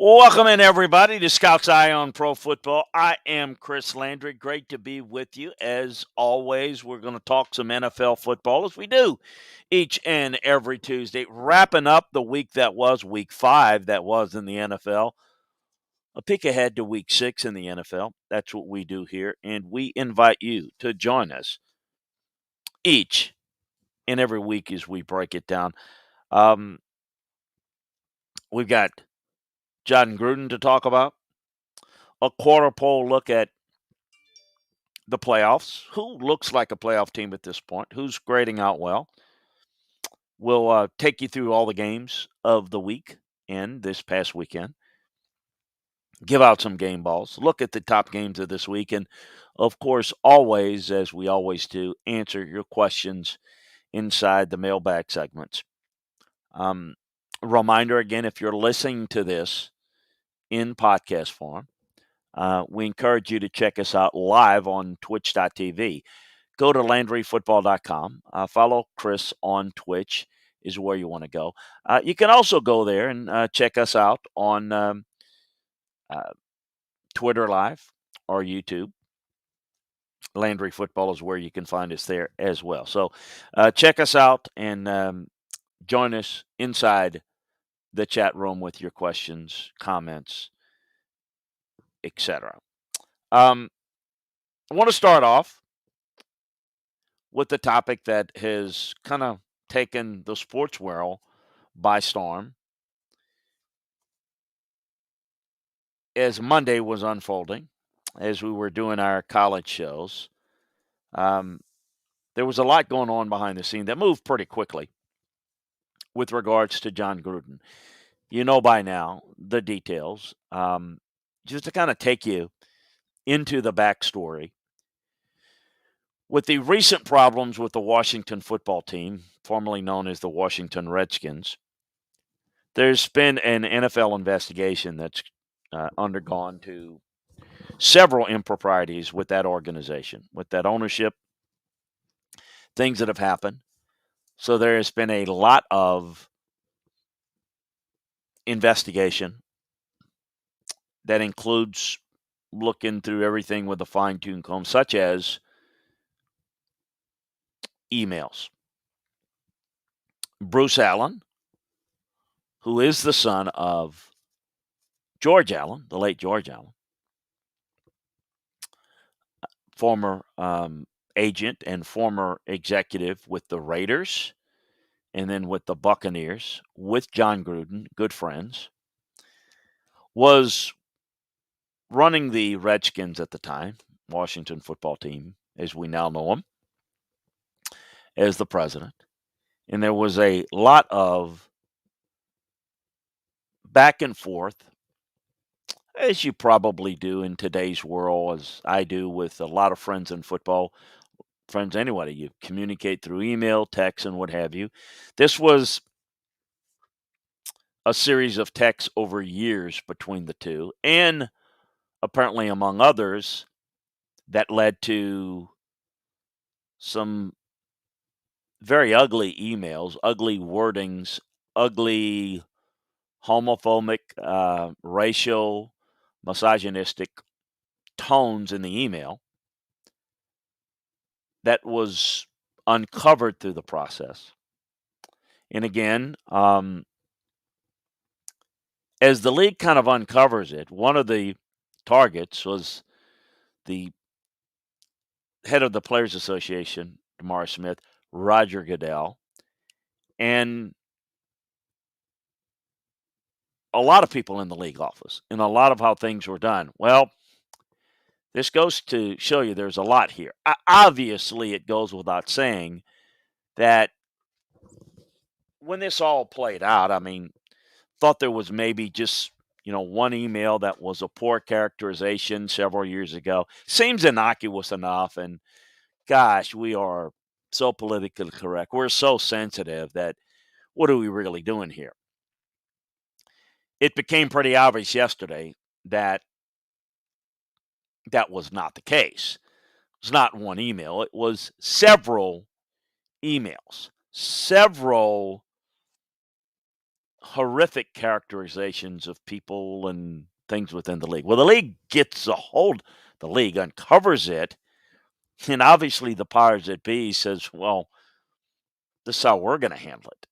Welcome in, everybody, to Scout's Eye on Pro Football. I am Chris Landry. Great to be with you. As always, we're going to talk some NFL football as we do each and every Tuesday, wrapping up the week that was week 5 that was in the NFL. A peek ahead to week 6 in the NFL. That's what we do here, and we invite you to join us each and every week as we break it down. Um, we've got John Gruden to talk about, a quarter pole look at the playoffs. Who looks like a playoff team at this point? Who's grading out well? We'll take you through all the games of the week and this past weekend. Give out some game balls. Look at the top games of this week. And of course, always, as we always do, answer your questions inside the mailbag segments. Reminder again, if you're listening to this in podcast form, we encourage you to check us out live on twitch.tv. Go to LandryFootball.com. Follow Chris on Twitch is where you want to go. You can also go there and check us out on Twitter Live or YouTube. Landry Football is where you can find us there as well. So check us out and join us inside the chat room with your questions, comments, etc. I want to start off with the topic that has kind of taken the sports world by storm as Monday was unfolding, as we were doing our college shows. There was a lot going on behind the scene that moved pretty quickly with regards to John Gruden. You know by now the details. Just to kind of take you into the backstory. With the recent problems with the Washington football team, formerly known as the Washington Redskins, there's been an NFL investigation that's undergone to several improprieties with that organization, with that ownership, things that have happened. So there has been a lot of investigation that includes looking through everything with a fine tune comb, such as emails. Bruce Allen, who is the son of George Allen, the late George Allen, former agent and former executive with the Raiders and then with the Buccaneers, with John Gruden, good friends, was running the Redskins at the time, Washington football team, as we now know them, as the president. And there was a lot of back and forth, as you probably do in today's world, as I do with a lot of friends in football, friends anyway. You communicate through email, text, and what have you. This was a series of texts over years between the two, and apparently, among others, that led to some very ugly emails, ugly wordings, ugly homophobic, racial, misogynistic tones in the email that was uncovered through the process. And again, as the league kind of uncovers it, one of the targets was the head of the Players Association, DeMar Smith, Roger Goodell, and a lot of people in the league office and a lot of how things were done. Well, this goes to show you there's a lot here. Obviously, it goes without saying that when this all played out, I mean, thought there was maybe just, one email that was a poor characterization several years ago. Seems innocuous enough. And gosh, we are so politically correct. We're so sensitive that what are we really doing here? It became pretty obvious yesterday that that was not the case. It's not one email, it was several emails, several horrific characterizations of people and things within the league. Well, the league gets a hold, the league uncovers it, and obviously the powers that be says, well, this is how we're going to handle it.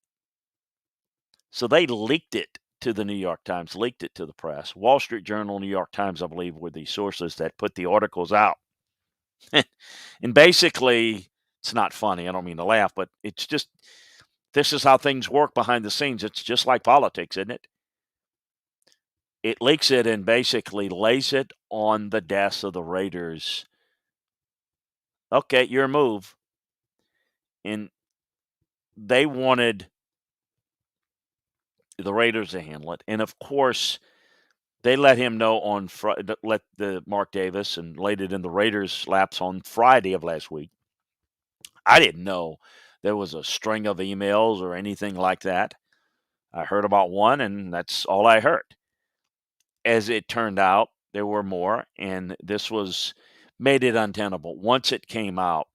So they leaked it to the New York Times, leaked it to the press. Wall Street Journal, New York Times, I believe, were the sources that put the articles out. And basically, it's not funny. I don't mean to laugh, but it's just this is how things work behind the scenes. It's just like politics, isn't it? It leaks it and basically lays it on the desk of the Raiders. Okay, your move. And they wanted the Raiders to handle it. And of course, they let him know on Friday, let the Mark Davis and laid it in the Raiders' laps on Friday of last week. I didn't know there was a string of emails or anything like that. I heard about one, and that's all I heard. As it turned out, there were more, and this was made it untenable once it came out.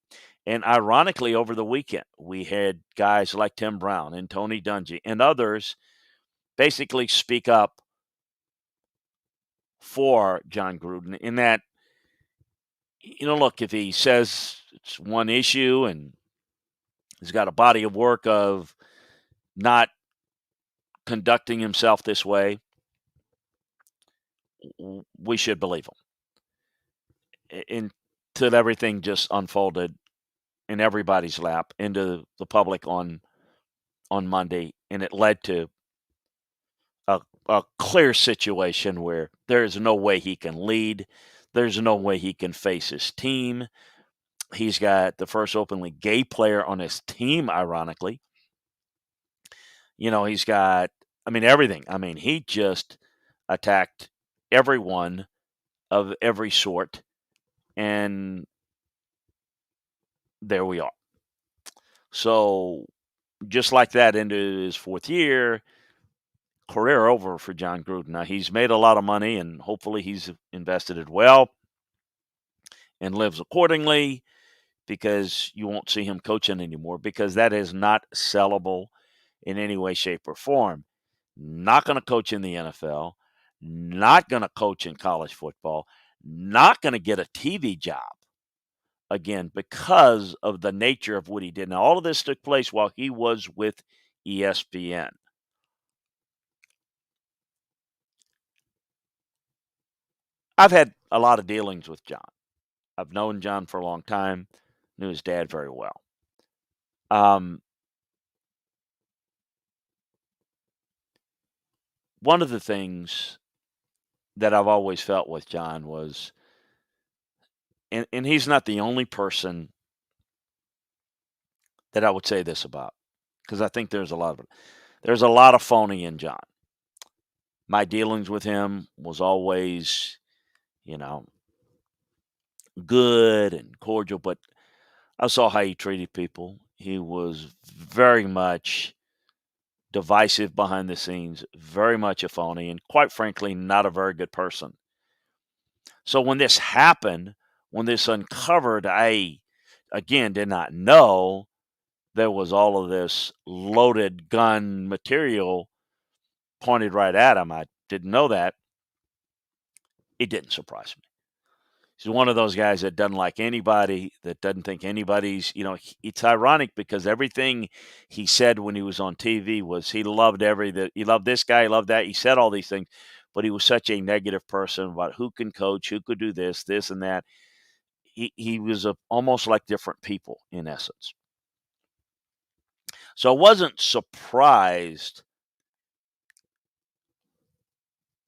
And ironically, over the weekend, we had guys like Tim Brown and Tony Dungy and others basically speak up for John Gruden in that, look, if he says it's one issue and he's got a body of work of not conducting himself this way, we should believe him. Until everything just unfolded in everybody's lap into the public on Monday, and it led to a clear situation where there is no way he can lead. There's no way he can face his team. He's got the first openly gay player on his team, ironically. He's got, everything. He just attacked everyone of every sort, and there we are. So, just like that, into his fourth year, career over for John Gruden. Now, he's made a lot of money, and hopefully he's invested it well and lives accordingly, because you won't see him coaching anymore, because that is not sellable in any way, shape, or form. Not going to coach in the NFL, not going to coach in college football, not going to get a TV job again because of the nature of what he did. Now, all of this took place while he was with ESPN. I've had a lot of dealings with John. I've known John for a long time, knew his dad very well. One of the things that I've always felt with John was, and he's not the only person that I would say this about, because I think there's a lot of phony in John. My dealings with him was always, good and cordial, but I saw how he treated people. He was very much divisive behind the scenes, very much a phony, and quite frankly, not a very good person. So when this happened, when this uncovered, I again did not know there was all of this loaded gun material pointed right at him. I didn't know that. It didn't surprise me. He's one of those guys that doesn't like anybody, that doesn't think anybody's, it's ironic because everything he said when he was on TV was he loved he loved this guy, he loved that. He said all these things, but he was such a negative person about who can coach, who could do this and that. He was almost like different people in essence. So I wasn't surprised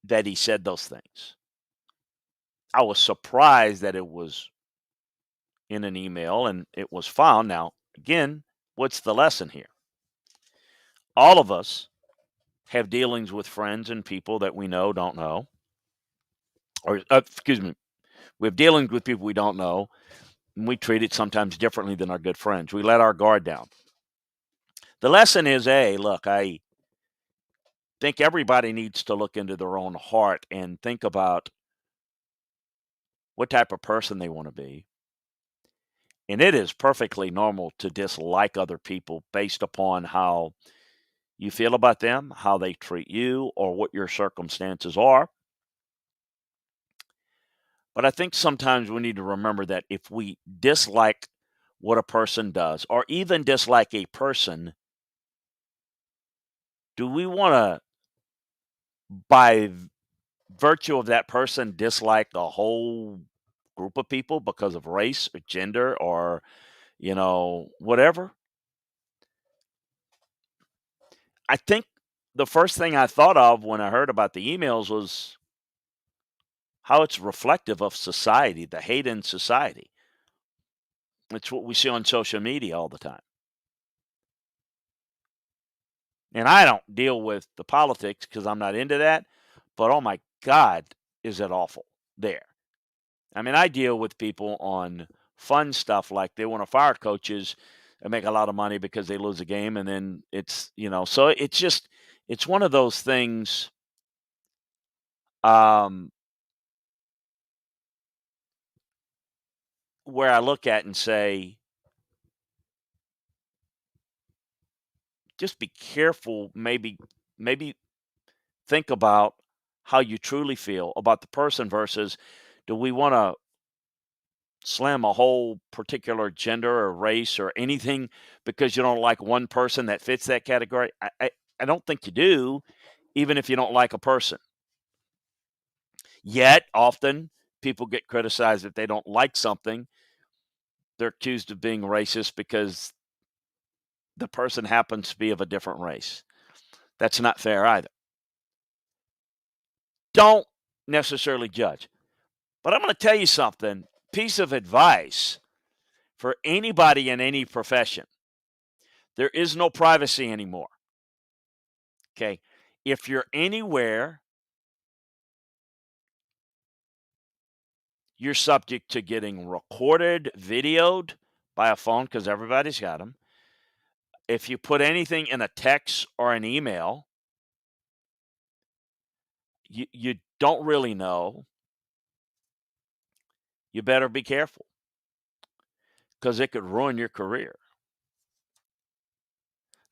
that he said those things. I was surprised that it was in an email and it was found. Now, again, what's the lesson here? All of us have dealings with friends and people that we know, don't know. Or, excuse me, we have dealings with people we don't know, and we treat it sometimes differently than our good friends. We let our guard down. The lesson is, look, I think everybody needs to look into their own heart and think about what type of person they want to be. And it is perfectly normal to dislike other people based upon how you feel about them, how they treat you, or what your circumstances are. But I think sometimes we need to remember that if we dislike what a person does, or even dislike a person, do we want to, by virtue of that person, dislike a whole group of people because of race or gender or, whatever? I think the first thing I thought of when I heard about the emails was how it's reflective of society, the hate in society. It's what we see on social media all the time. And I don't deal with the politics because I'm not into that. But oh my God, is it awful there? I mean, I deal with people on fun stuff like they want to fire coaches and make a lot of money because they lose a game. And then so it's one of those things um, where I look at and say, just be careful. Maybe think about how you truly feel about the person versus do we want to slam a whole particular gender or race or anything because you don't like one person that fits that category? I don't think you do, even if you don't like a person. Yet, often people get criticized if they don't like something. They're accused of being racist because the person happens to be of a different race. That's not fair either. Don't necessarily judge. But I'm going to tell you something, piece of advice for anybody in any profession. There is no privacy anymore. Okay. If you're anywhere, you're subject to getting recorded, videoed by a phone because everybody's got them. If you put anything in a text or an email, you don't really know. You better be careful because it could ruin your career.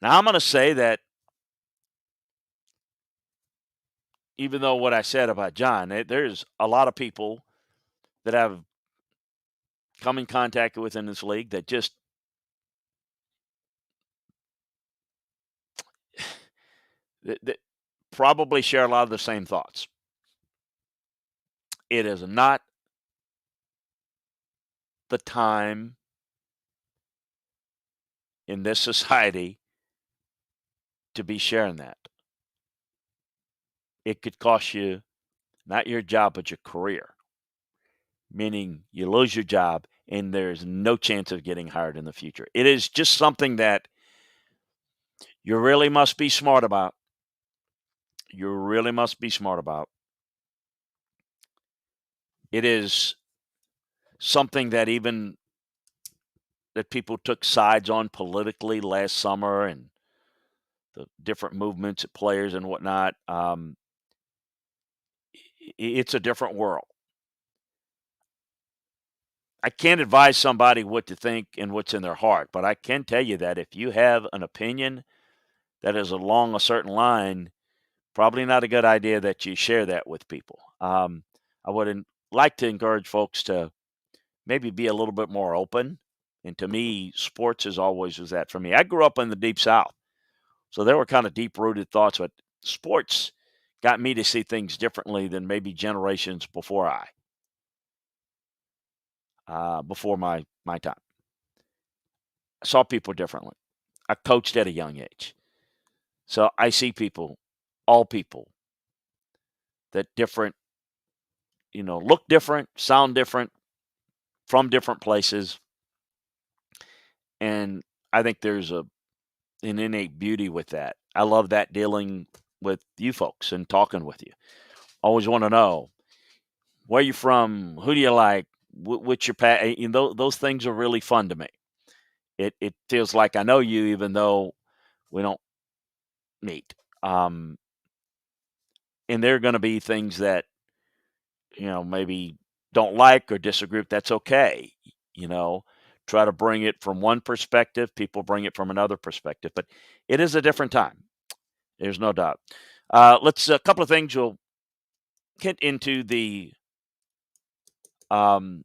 Now, I'm going to say that even though what I said about John, there's a lot of people that have come in contact with in this league that just that probably share a lot of the same thoughts. It is not the time in this society to be sharing that. It could cost you not your job, but your career, meaning you lose your job and there's no chance of getting hired in the future. It is just something that you really must be smart about. You really must be smart about. It is something that even that people took sides on politically last summer and the different movements of players and whatnot. It's a different world. I can't advise somebody what to think and what's in their heart, but I can tell you that if you have an opinion that is along a certain line, probably not a good idea that you share that with people. I would like to encourage folks to maybe be a little bit more open. And to me, sports is always was that for me. I grew up in the deep South, so there were kind of deep rooted thoughts, but sports got me to see things differently than maybe generations before my time. I saw people differently. I coached at a young age, so I see people, all people, that different, look different, sound different, from different places, and I think there's an innate beauty with that. I love that dealing with you folks and talking with you. Always want to know where you from, who do you like, what's your those things are really fun to me. It feels like I know you even though we don't meet. Um, and there are going to be things that maybe don't like or disagree with. That's okay. You know, try to bring it from one perspective. People bring it from another perspective, but it is a different time. There's no doubt. Let's a couple of things we'll get into the on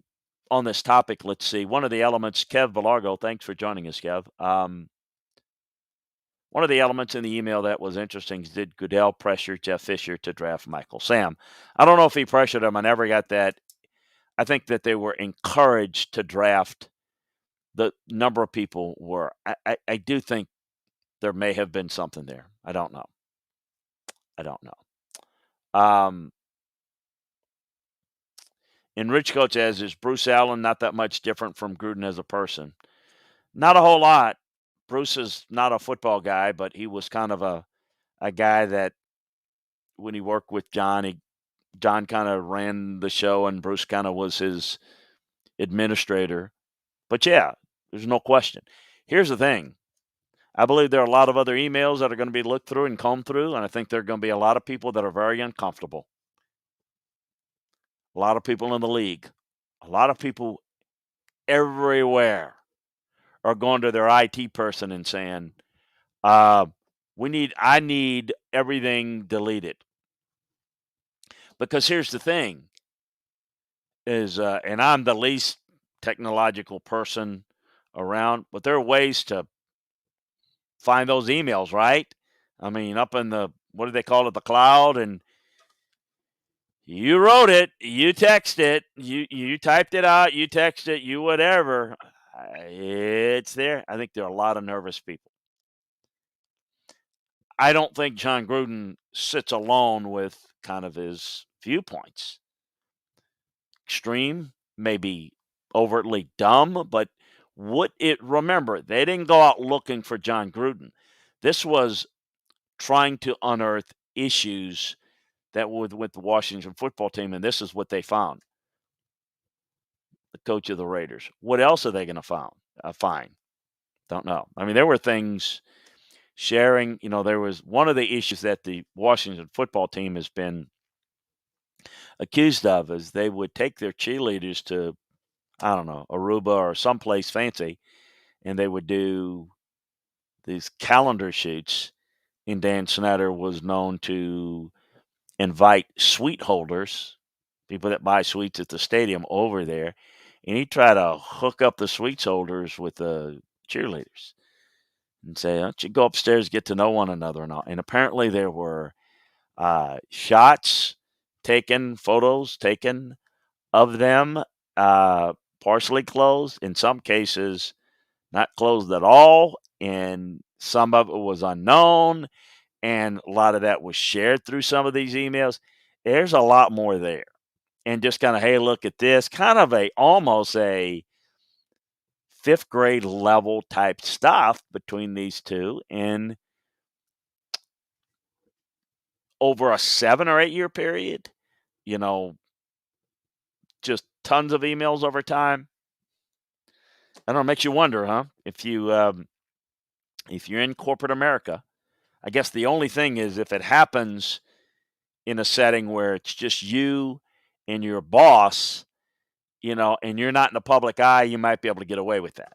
this topic. Let's see. One of the elements, Kev Belargo, thanks for joining us, Kev. One of the elements in the email that was interesting is, did Goodell pressure Jeff Fisher to draft Michael Sam? I don't know if he pressured him. I never got that. I think that they were encouraged to draft. The number of people were. I do think there may have been something there. I don't know. I don't know. And Rich Coach says, is Bruce Allen not that much different from Gruden as a person? Not a whole lot. Bruce is not a football guy, but he was kind of a guy that when he worked with John, John kind of ran the show and Bruce kind of was his administrator. But yeah, there's no question. Here's the thing. I believe there are a lot of other emails that are going to be looked through and combed through, and I think there are going to be a lot of people that are very uncomfortable. A lot of people in the league, a lot of people everywhere are going to their IT person and saying, I need everything deleted. Because here's the thing is, and I'm the least technological person around, but there are ways to find those emails, right? I mean, up in the, what do they call it, the cloud, and you wrote it, you text it, you typed it out, you text it, you whatever. It's there. I think there are a lot of nervous people. I don't think John Gruden sits alone with kind of his viewpoints. Extreme, maybe overtly dumb, but remember, they didn't go out looking for John Gruden. This was trying to unearth issues that were with the Washington football team, and this is what they found. The coach of the Raiders. What else are they going to find? Don't know. I mean, there were things sharing, there was one of the issues that the Washington football team has been accused of is they would take their cheerleaders to, I don't know, Aruba or someplace fancy, and they would do these calendar shoots. And Dan Snyder was known to invite suite holders, people that buy suites at the stadium, over there, and he'd try to hook up the suites holders with the cheerleaders and say, "Why don't you go upstairs, get to know one another?" And all. And apparently there were photos taken of them, partially closed, in some cases not closed at all, and some of it was unknown, and a lot of that was shared through some of these emails. There's a lot more there. And just kind of, hey, look at this, kind of almost a fifth grade level type stuff between these two. And over a 7 or 8 year period, just tons of emails over time. I don't know, it makes you wonder, huh? If you're in corporate America, I guess the only thing is if it happens in a setting where it's just you and your boss, and you're not in the public eye, you might be able to get away with that.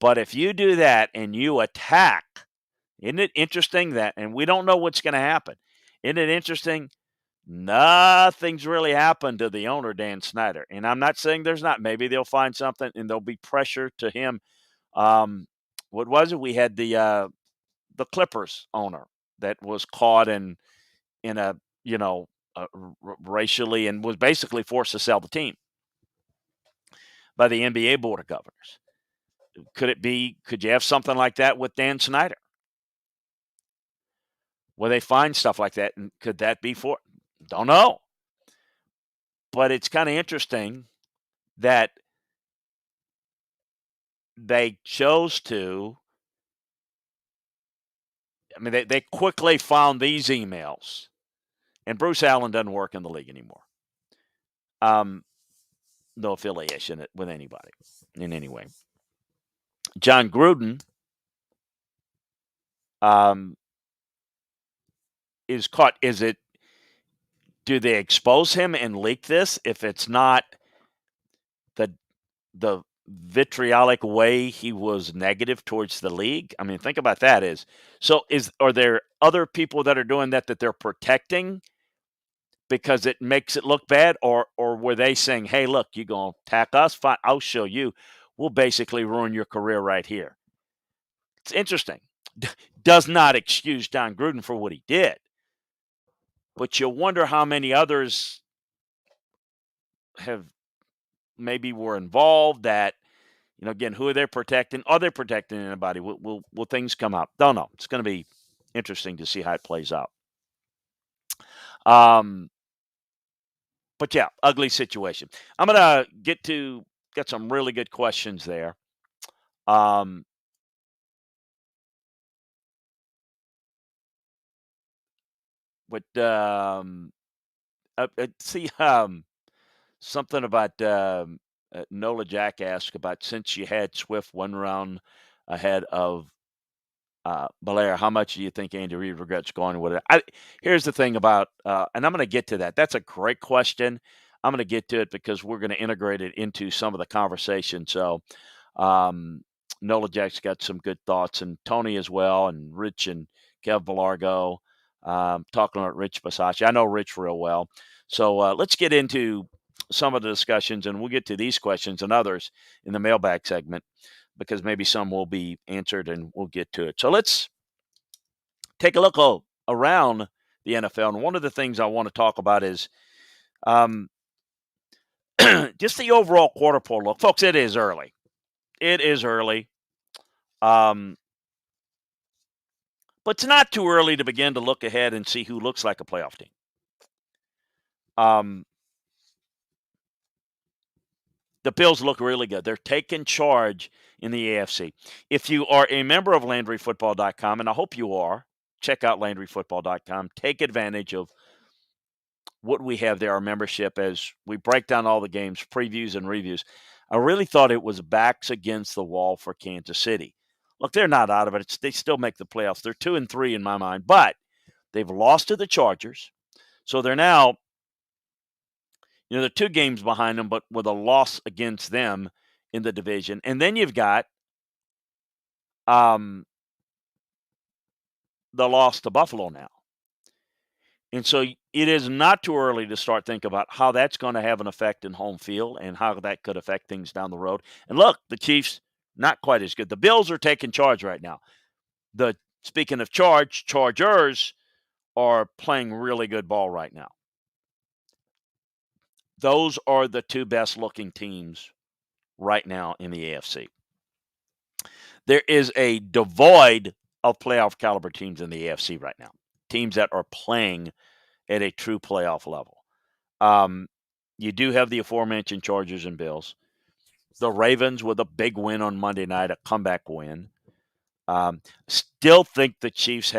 But if you do that and you attack, isn't it interesting that, and we don't know what's going to happen. Isn't it interesting? Nothing's really happened to the owner, Dan Snyder. And I'm not saying there's not. Maybe they'll find something and there'll be pressure to him. What was it? We had the Clippers owner that was caught in a, racially, and was basically forced to sell the team by the NBA Board of Governors. Could you have something like that with Dan Snyder? Will they find stuff like that? And could that be don't know. But it's kind of interesting that they chose to. I mean, they quickly found these emails. And Bruce Allen doesn't work in the league anymore. No affiliation with anybody in any way. John Gruden is caught. Do they expose him and leak this? If it's not the vitriolic way he was negative towards the league. I mean, think about that. Are there other people that are doing that they're protecting because it makes it look bad, or were they saying, "Hey, look, you gonna attack us? Fine, I'll show you. We'll basically ruin your career right here." It's interesting. Does not excuse Don Gruden for what he did, but you wonder how many others have maybe were involved that, again, who are they protecting? Are they protecting anybody? Will things come up? Don't know. It's going to be interesting to see how it plays out. Um, but yeah, ugly situation. I'm gonna get some really good questions there. Um, but see, something about Nola Jack asked about, since you had Swift one round ahead of Belair, how much do you think Andy Reid regrets going with it? Here's the thing about, and I'm going to get to that. That's a great question. I'm going to get to it because we're going to integrate it into some of the conversation. So, um, Nola Jack's got some good thoughts, and Tony as well, and Rich and Kev Belargo, talking about Rich Basacci. I know Rich real well. So let's get into some of the discussions, and we'll get to these questions and others in the mailbag segment, because maybe some will be answered and we'll get to it. So let's take a look around the NFL. And one of the things I want to talk about is um, just the overall quarter poll look. Folks, it is early. It is early. But it's not too early to begin to look ahead and see who looks like a playoff team. The Bills look really good. They're taking charge in the AFC. If you are a member of LandryFootball.com, and I hope you are, check out LandryFootball.com. Take advantage of what we have there, our membership, as we break down all the games, previews and reviews. I really thought it was backs against the wall for Kansas City. Look, they're not out of it. They still make the playoffs. They're 2-3 in my mind, but they've lost to the Chargers. So they're now, they're 2 games behind them, but with a loss against them in the division. And then you've got the loss to Buffalo now. And so it is not too early to start thinking about how that's going to have an effect in home field and how that could affect things down the road. And look, the Chiefs, not quite as good. The Bills are taking charge right now. Speaking of Chargers are playing really good ball right now. Those are the 2 best looking teams right now in the AFC. There is a devoid of playoff caliber teams in the AFC right now. Teams that are playing at a true playoff level. You do have the aforementioned Chargers and Bills. The Ravens with a big win on Monday night, a comeback win. Still think the Chiefs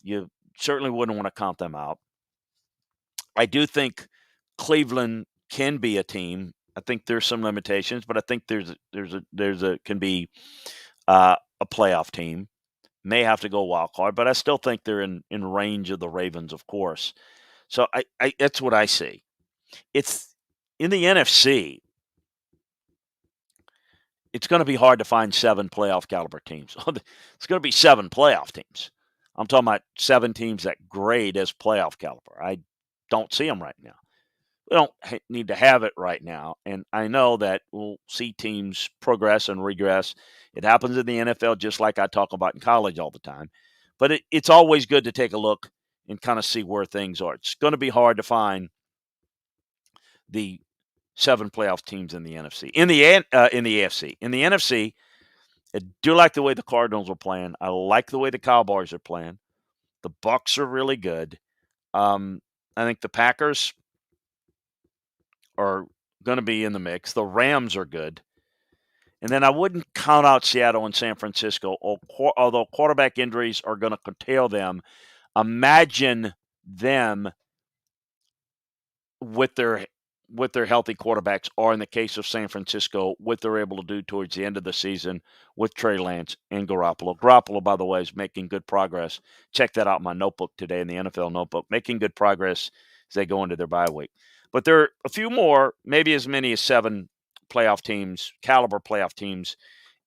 you certainly wouldn't want to count them out. I do think Cleveland can be a team. I think there's some limitations, but I think can be a playoff team. May have to go wild card, but I still think they're in range of the Ravens, of course. So I that's what I see. It's in the NFC. It's going to be hard to find 7 playoff caliber teams. It's going to be 7 playoff teams. I'm talking about 7 teams that grade as playoff caliber. I don't see them right now. We don't need to have it right now. And I know that we'll see teams progress and regress. It happens in the NFL just like I talk about in college all the time. But it's always good to take a look and kind of see where things are. It's going to be hard to find the 7 playoff teams in the NFC. In the AFC. In the NFC, I do like the way the Cardinals are playing. I like the way the Cowboys are playing. The Bucks are really good. I think the Packers are going to be in the mix. The Rams are good. And then I wouldn't count out Seattle and San Francisco, although quarterback injuries are going to curtail them. Imagine them with their healthy quarterbacks, or in the case of San Francisco, what they're able to do towards the end of the season with Trey Lance and Garoppolo. Garoppolo, by the way, is making good progress. Check that out in my notebook today, in the NFL notebook, making good progress as they go into their bye week. But there are a few more, maybe as many as 7 playoff teams, caliber playoff teams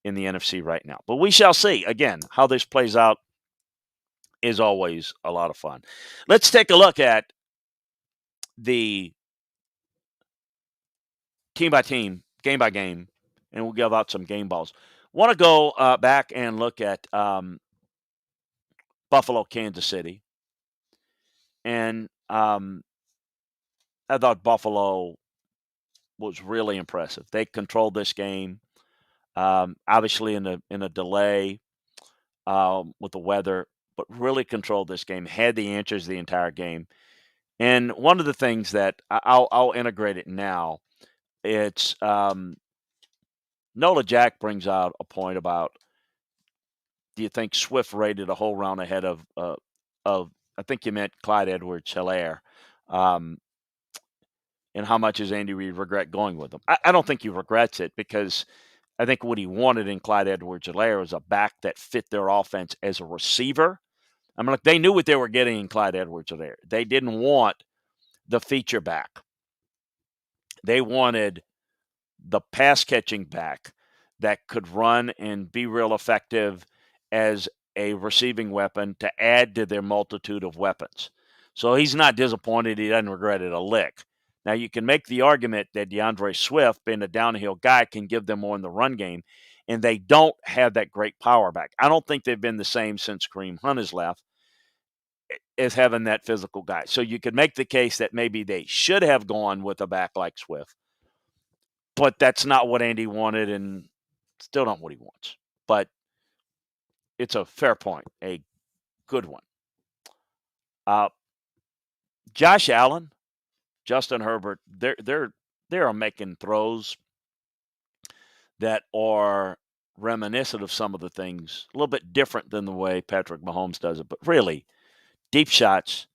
in the NFC right now. But we shall see. Again, how this plays out is always a lot of fun. Let's take a look at the team by team, game by game, and we'll give out some game balls. Want to go back and look at Buffalo, Kansas City, and I thought Buffalo was really impressive. They controlled this game, obviously in a delay with the weather, but really controlled this game. Had the answers the entire game. And one of the things that I'll integrate it now, it's Nola Jack brings out a point about, do you think Swift rated a whole round ahead of I think you meant Clyde Edwards-Helaire, um, and how much does Andy Reid regret going with him? I don't think he regrets it, because I think what he wanted in Clyde Edwards-Helaire was a back that fit their offense as a receiver. I mean, like, they knew what they were getting in Clyde Edwards-Helaire. They didn't want the feature back. They wanted the pass catching back that could run and be real effective as a receiving weapon to add to their multitude of weapons. So he's not disappointed. He doesn't regret it a lick. Now, you can make the argument that DeAndre Swift, being a downhill guy, can give them more in the run game, and they don't have that great power back. I don't think they've been the same since Kareem Hunt has left, as having that physical guy. So you could make the case that maybe they should have gone with a back like Swift, but that's not what Andy wanted, and still not what he wants. But it's a fair point, a good one. Josh Allen, Justin Herbert, they are making throws that are reminiscent of some of the things, a little bit different than the way Patrick Mahomes does it. But really, deep shots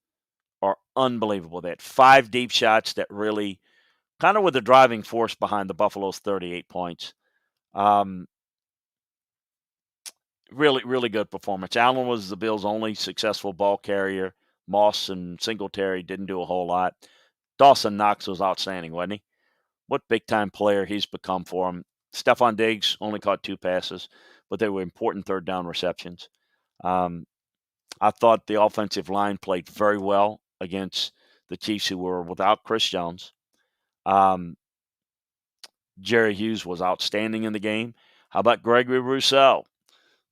are unbelievable. They had 5 deep shots that really kind of were the driving force behind the Buffalo's 38 points. Really, really good performance. Allen was the Bills' only successful ball carrier. Moss and Singletary didn't do a whole lot. Dawson Knox was outstanding, wasn't he? What big-time player he's become for him. Stephon Diggs only caught 2 passes, but they were important third down receptions. I thought the offensive line played very well against the Chiefs, who were without Chris Jones. Jerry Hughes was outstanding in the game. How about Gregory Rousseau?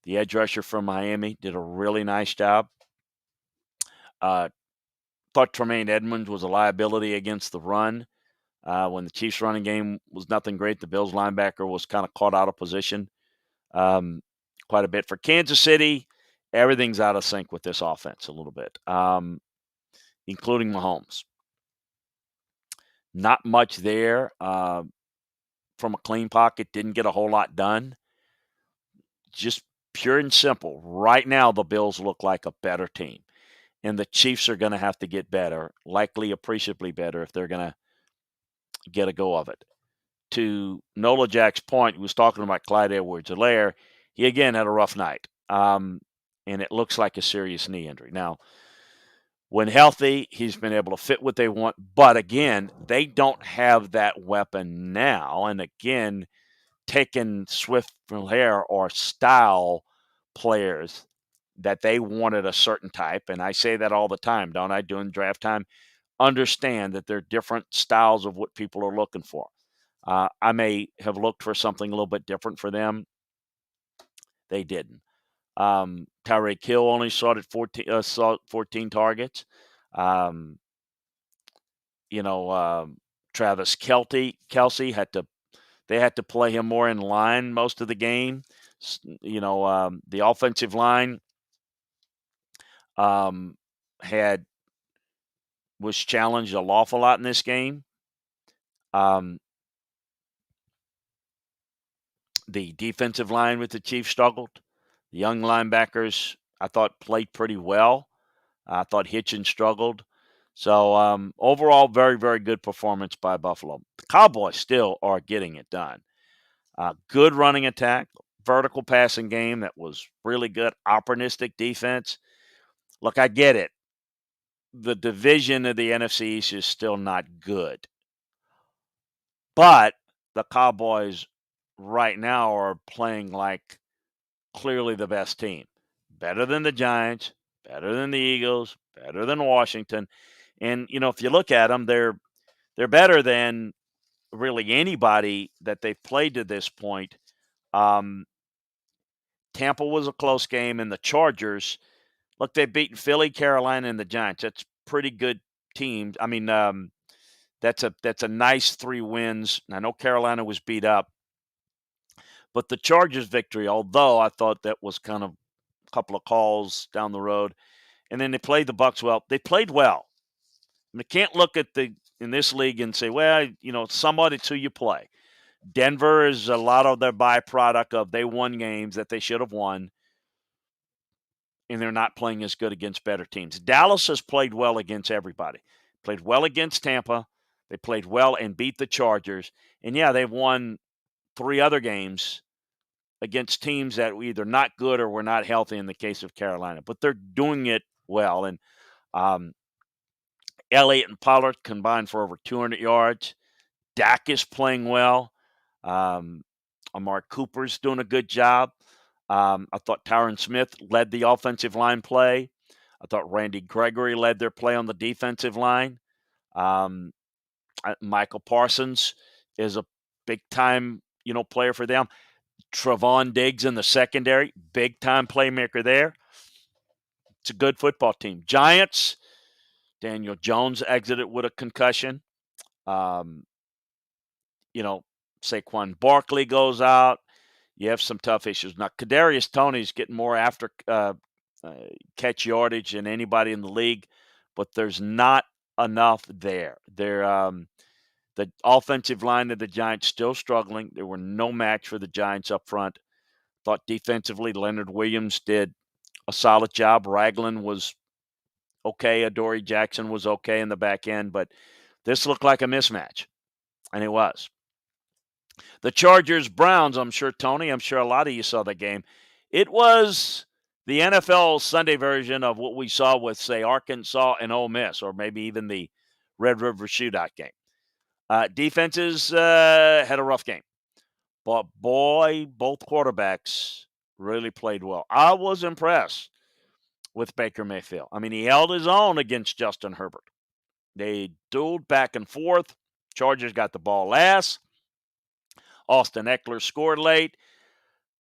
The edge rusher from Miami did a really nice job. Thought Tremaine Edmonds was a liability against the run. When the Chiefs' running game was nothing great, the Bills' linebacker was kind of caught out of position quite a bit. For Kansas City, everything's out of sync with this offense a little bit, including Mahomes. Not much there from a clean pocket. Didn't get a whole lot done. Just pure and simple. Right now, the Bills look like a better team. And the Chiefs are going to have to get better, likely appreciably better, if they're going to get a go of it. To Nola Jack's point, he was talking about Clyde Edwards-Helaire. He, again, had a rough night. And it looks like a serious knee injury. Now, when healthy, he's been able to fit what they want. But, again, they don't have that weapon now. And, again, taking Swift from Helaire or style players that they wanted a certain type, and I say that all the time, don't I, during draft time? Understand that there are different styles of what people are looking for. I may have looked for something a little bit different for them. They didn't. Tyreek Hill only saw 14 targets. Travis Kelce had to play him more in line most of the game. The offensive line was challenged an awful lot in this game. The defensive line with the Chiefs struggled. The young linebackers, I thought, played pretty well. I thought Hitchens struggled. So overall, very, very good performance by Buffalo. The Cowboys still are getting it done. Good running attack, vertical passing game that was really good, opportunistic defense. Look, I get it. The division of the NFC East is still not good. But the Cowboys right now are playing like clearly the best team. Better than the Giants, better than the Eagles, better than Washington. And if you look at them, they're better than really anybody that they've played to this point. Um, Tampa was a close game, and the Chargers, look, they've beaten Philly, Carolina, and the Giants. That's pretty good teams. I mean, that's a nice 3 wins. I know Carolina was beat up, but the Chargers victory, although I thought that was kind of a couple of calls down the road, and then they played the Bucs well. They played well. I mean, can't look at in this league and say, well, somebody it's who you play. Denver is a lot of their byproduct of they won games that they should have won, and they're not playing as good against better teams. Dallas has played well against everybody. Played well against Tampa. They played well and beat the Chargers. And, yeah, they've won 3 other games against teams that were either not good or were not healthy in the case of Carolina. But they're doing it well. And Elliott and Pollard combined for over 200 yards. Dak is playing well. Amari Cooper's doing a good job. I thought Tyron Smith led the offensive line play. I thought Randy Gregory led their play on the defensive line. Michael Parsons is a big-time, player for them. Trevon Diggs in the secondary, big-time playmaker there. It's a good football team. Giants, Daniel Jones exited with a concussion. Saquon Barkley goes out. You have some tough issues. Now, Kadarius Toney's getting more after catch yardage than anybody in the league, but there's not enough there. The offensive line of the Giants still struggling. There were no match for the Giants up front. Thought defensively, Leonard Williams did a solid job. Ragland was okay. Adoree Jackson was okay in the back end, but this looked like a mismatch, and it was. The Chargers-Browns, I'm sure a lot of you saw the game. It was the NFL Sunday version of what we saw with, say, Arkansas and Ole Miss, or maybe even the Red River Shootout game. Defenses had a rough game. But, boy, both quarterbacks really played well. I was impressed with Baker Mayfield. I mean, he held his own against Justin Herbert. They dueled back and forth. Chargers got the ball last. Austin Eckler scored late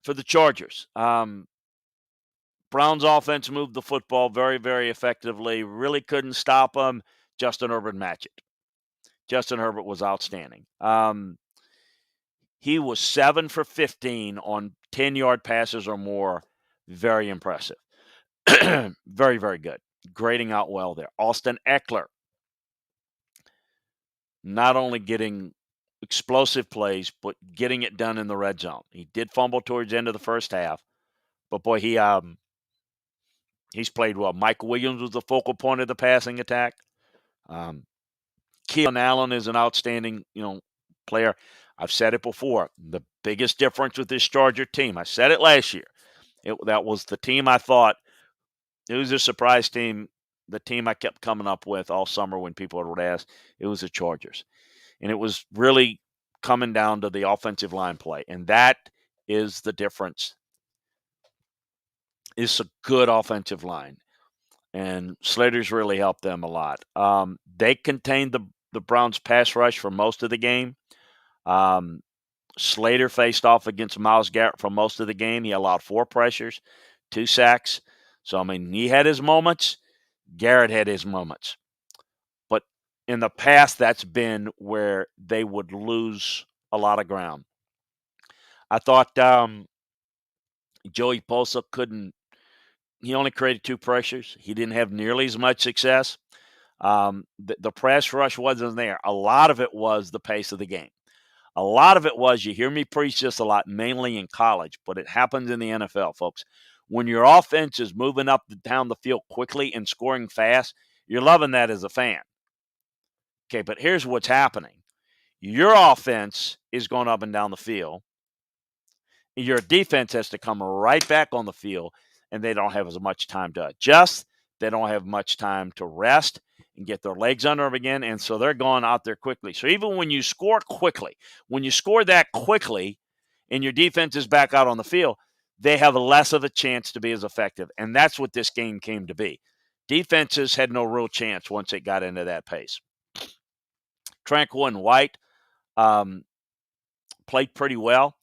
for the Chargers. Browns offense moved the football very, very effectively. Really couldn't stop them. Justin Herbert matched it. Justin Herbert was outstanding. He was 7 for 15 on 10-yard passes or more. Very impressive. Very, very good. Grading out well there. Austin Eckler, not only getting explosive plays, but getting it done in the red zone. He did fumble towards the end of the first half, but boy, he's played well. Mike Williams was the focal point of the passing attack. Keenan Allen is an outstanding, player. I've said it before. The biggest difference with this Charger team, I said it last year. That was the team I thought, it was a surprise team. The team I kept coming up with all summer when people would ask, it was the Chargers. And it was really coming down to the offensive line play. And that is the difference. It's a good offensive line. And Slater's really helped them a lot. They contained the Browns' pass rush for most of the game. Slater faced off against Myles Garrett for most of the game. He allowed 4 pressures, 2 sacks. So, I mean, he had his moments. Garrett had his moments. But in the past, that's been where they would lose a lot of ground. I thought Joey Bosa he only created 2 pressures. He didn't have nearly as much success. The press rush wasn't there. A lot of it was the pace of the game. A lot of it was, you hear me preach this a lot, mainly in college, but it happens in the NFL, folks. When your offense is moving up down the field quickly and scoring fast, you're loving that as a fan. Okay, but here's what's happening. Your offense is going up and down the field. Your defense has to come right back on the field, and they don't have as much time to adjust. They don't have much time to rest. and get their legs under them again. And so they're going out there quickly. So even when you score quickly, when you score that quickly and your defense is back out on the field, they have less of a chance to be as effective. And that's what this game came to be. Defenses had no real chance once it got into that pace. Tranquill and White played pretty well.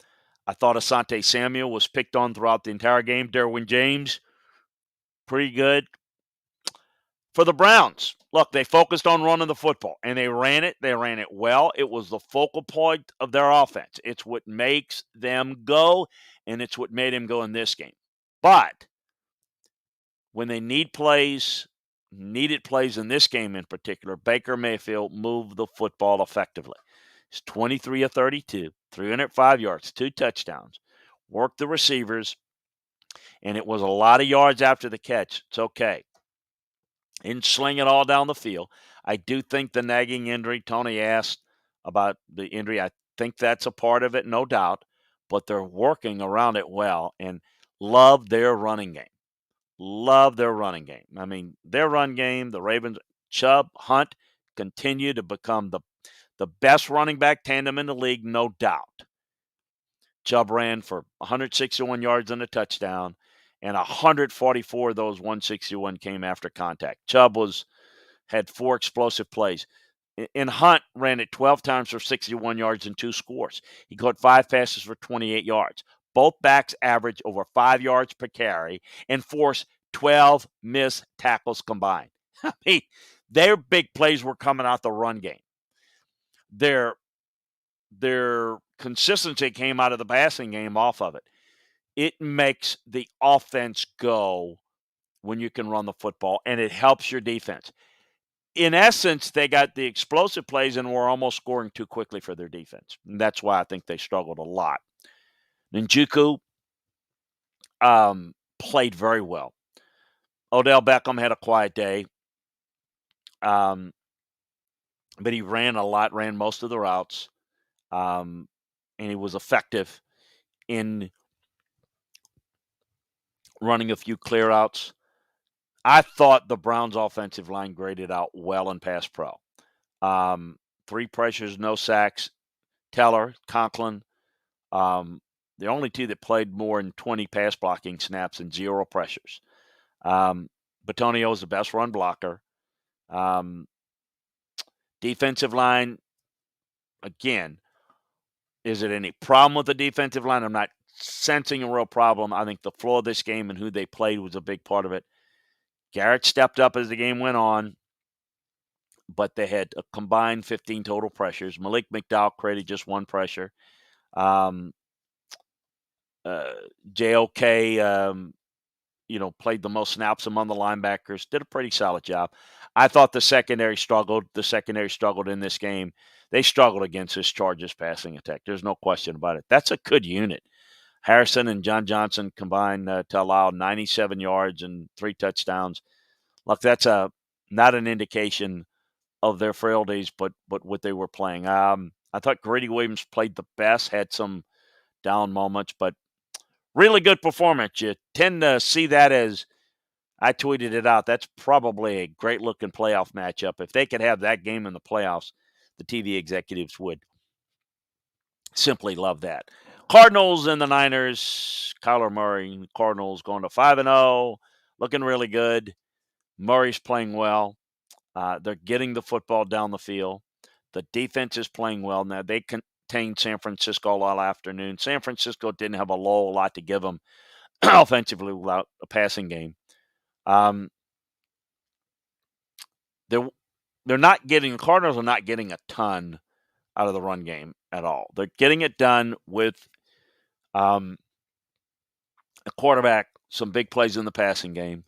I thought Asante Samuel was picked on throughout the entire game. Derwin James, pretty good. For the Browns, look, they focused on running the football, and they ran it. They ran it well. It was the focal point of their offense. It's what makes them go, and it's what made them go in this game. But when they needed plays in this game in particular, Baker Mayfield moved the football effectively. He's 23 of 32, 305 yards, 2 touchdowns, worked the receivers, and it was a lot of yards after the catch. It's okay. Didn't sling it all down the field. I do think the nagging injury, Tony asked about the injury. I think that's a part of it, no doubt, but they're working around it well and love their running game. Love their running game. I mean, their run game, the Ravens, Chubb, Hunt, continue to become the best running back tandem in the league, no doubt. Chubb ran for 161 yards and a touchdown, and 144 of those 161 came after contact. Chubb had 4 explosive plays. And Hunt ran it 12 times for 61 yards and 2 scores. He caught 5 passes for 28 yards. Both backs average over 5 yards per carry and forced 12 missed tackles combined. I mean, their big plays were coming out the run game. Their consistency came out of the passing game off of it. It makes the offense go when you can run the football, and it helps your defense. In essence, they got the explosive plays and were almost scoring too quickly for their defense. And that's why I think they struggled a lot. Njoku played very well. Odell Beckham had a quiet day, but he ran a lot, ran most of the routes, and he was effective in running a few clear outs. I thought the Browns' offensive line graded out well in pass pro. 3 pressures, no sacks. Teller, Conklin, the only 2 that played more than 20 pass blocking snaps and 0 pressures. Bitonio is the best run blocker. Defensive line, again, is it any problem with the defensive line? I'm not sensing a real problem. I think the flow of this game and who they played was a big part of it. Garrett stepped up as the game went on, but they had a combined 15 total pressures. Malik McDowell created just 1 pressure. JOK, played the most snaps among the linebackers, did a pretty solid job. I thought the secondary struggled. The secondary struggled in this game. They struggled against this Chargers passing attack. There's no question about it. That's a good unit. Harrison and John Johnson combined to allow 97 yards and 3 touchdowns. Look, that's not an indication of their frailties, but what they were playing. I thought Greedy Williams played the best, had some down moments, but really good performance. You tend to see that as, I tweeted it out, that's probably a great-looking playoff matchup. If they could have that game in the playoffs, the TV executives would simply love that. Cardinals and the Niners, Kyler Murray, Cardinals going to 5-0, looking really good. Murray's playing well. They're getting the football down the field. The defense is playing well. Now, they contained San Francisco all afternoon. San Francisco didn't have a lot to give them offensively without a passing game. The Cardinals are not getting a ton out of the run game at all. They're getting it done with a quarterback, some big plays in the passing game.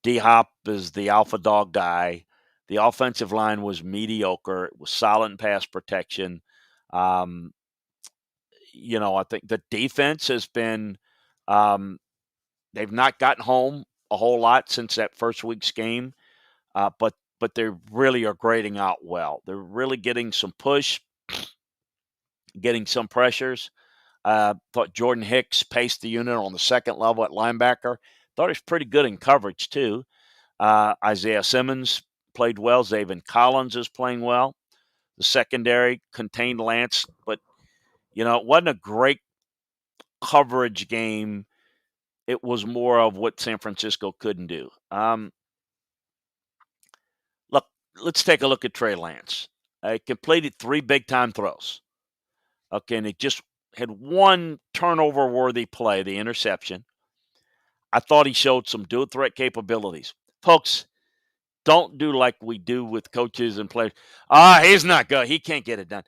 D-Hop is the alpha dog guy. The offensive line was mediocre. It was solid in pass protection. I think the defense has been they've not gotten home a whole lot since that first week's game, but they really are grading out well. They're really getting some push, getting some pressures. Thought Jordan Hicks paced the unit on the second level at linebacker. Thought he was pretty good in coverage, too. Isaiah Simmons played well. Zaven Collins is playing well. The secondary contained Lance, but, it wasn't a great coverage game. It was more of what San Francisco couldn't do. Look, let's take a look at Trey Lance. He completed 3 big-time throws. Okay, and he just had one turnover-worthy play, the interception. I thought he showed some dual threat capabilities. Folks, don't do like we do with coaches and players. He's not good. He can't get it done.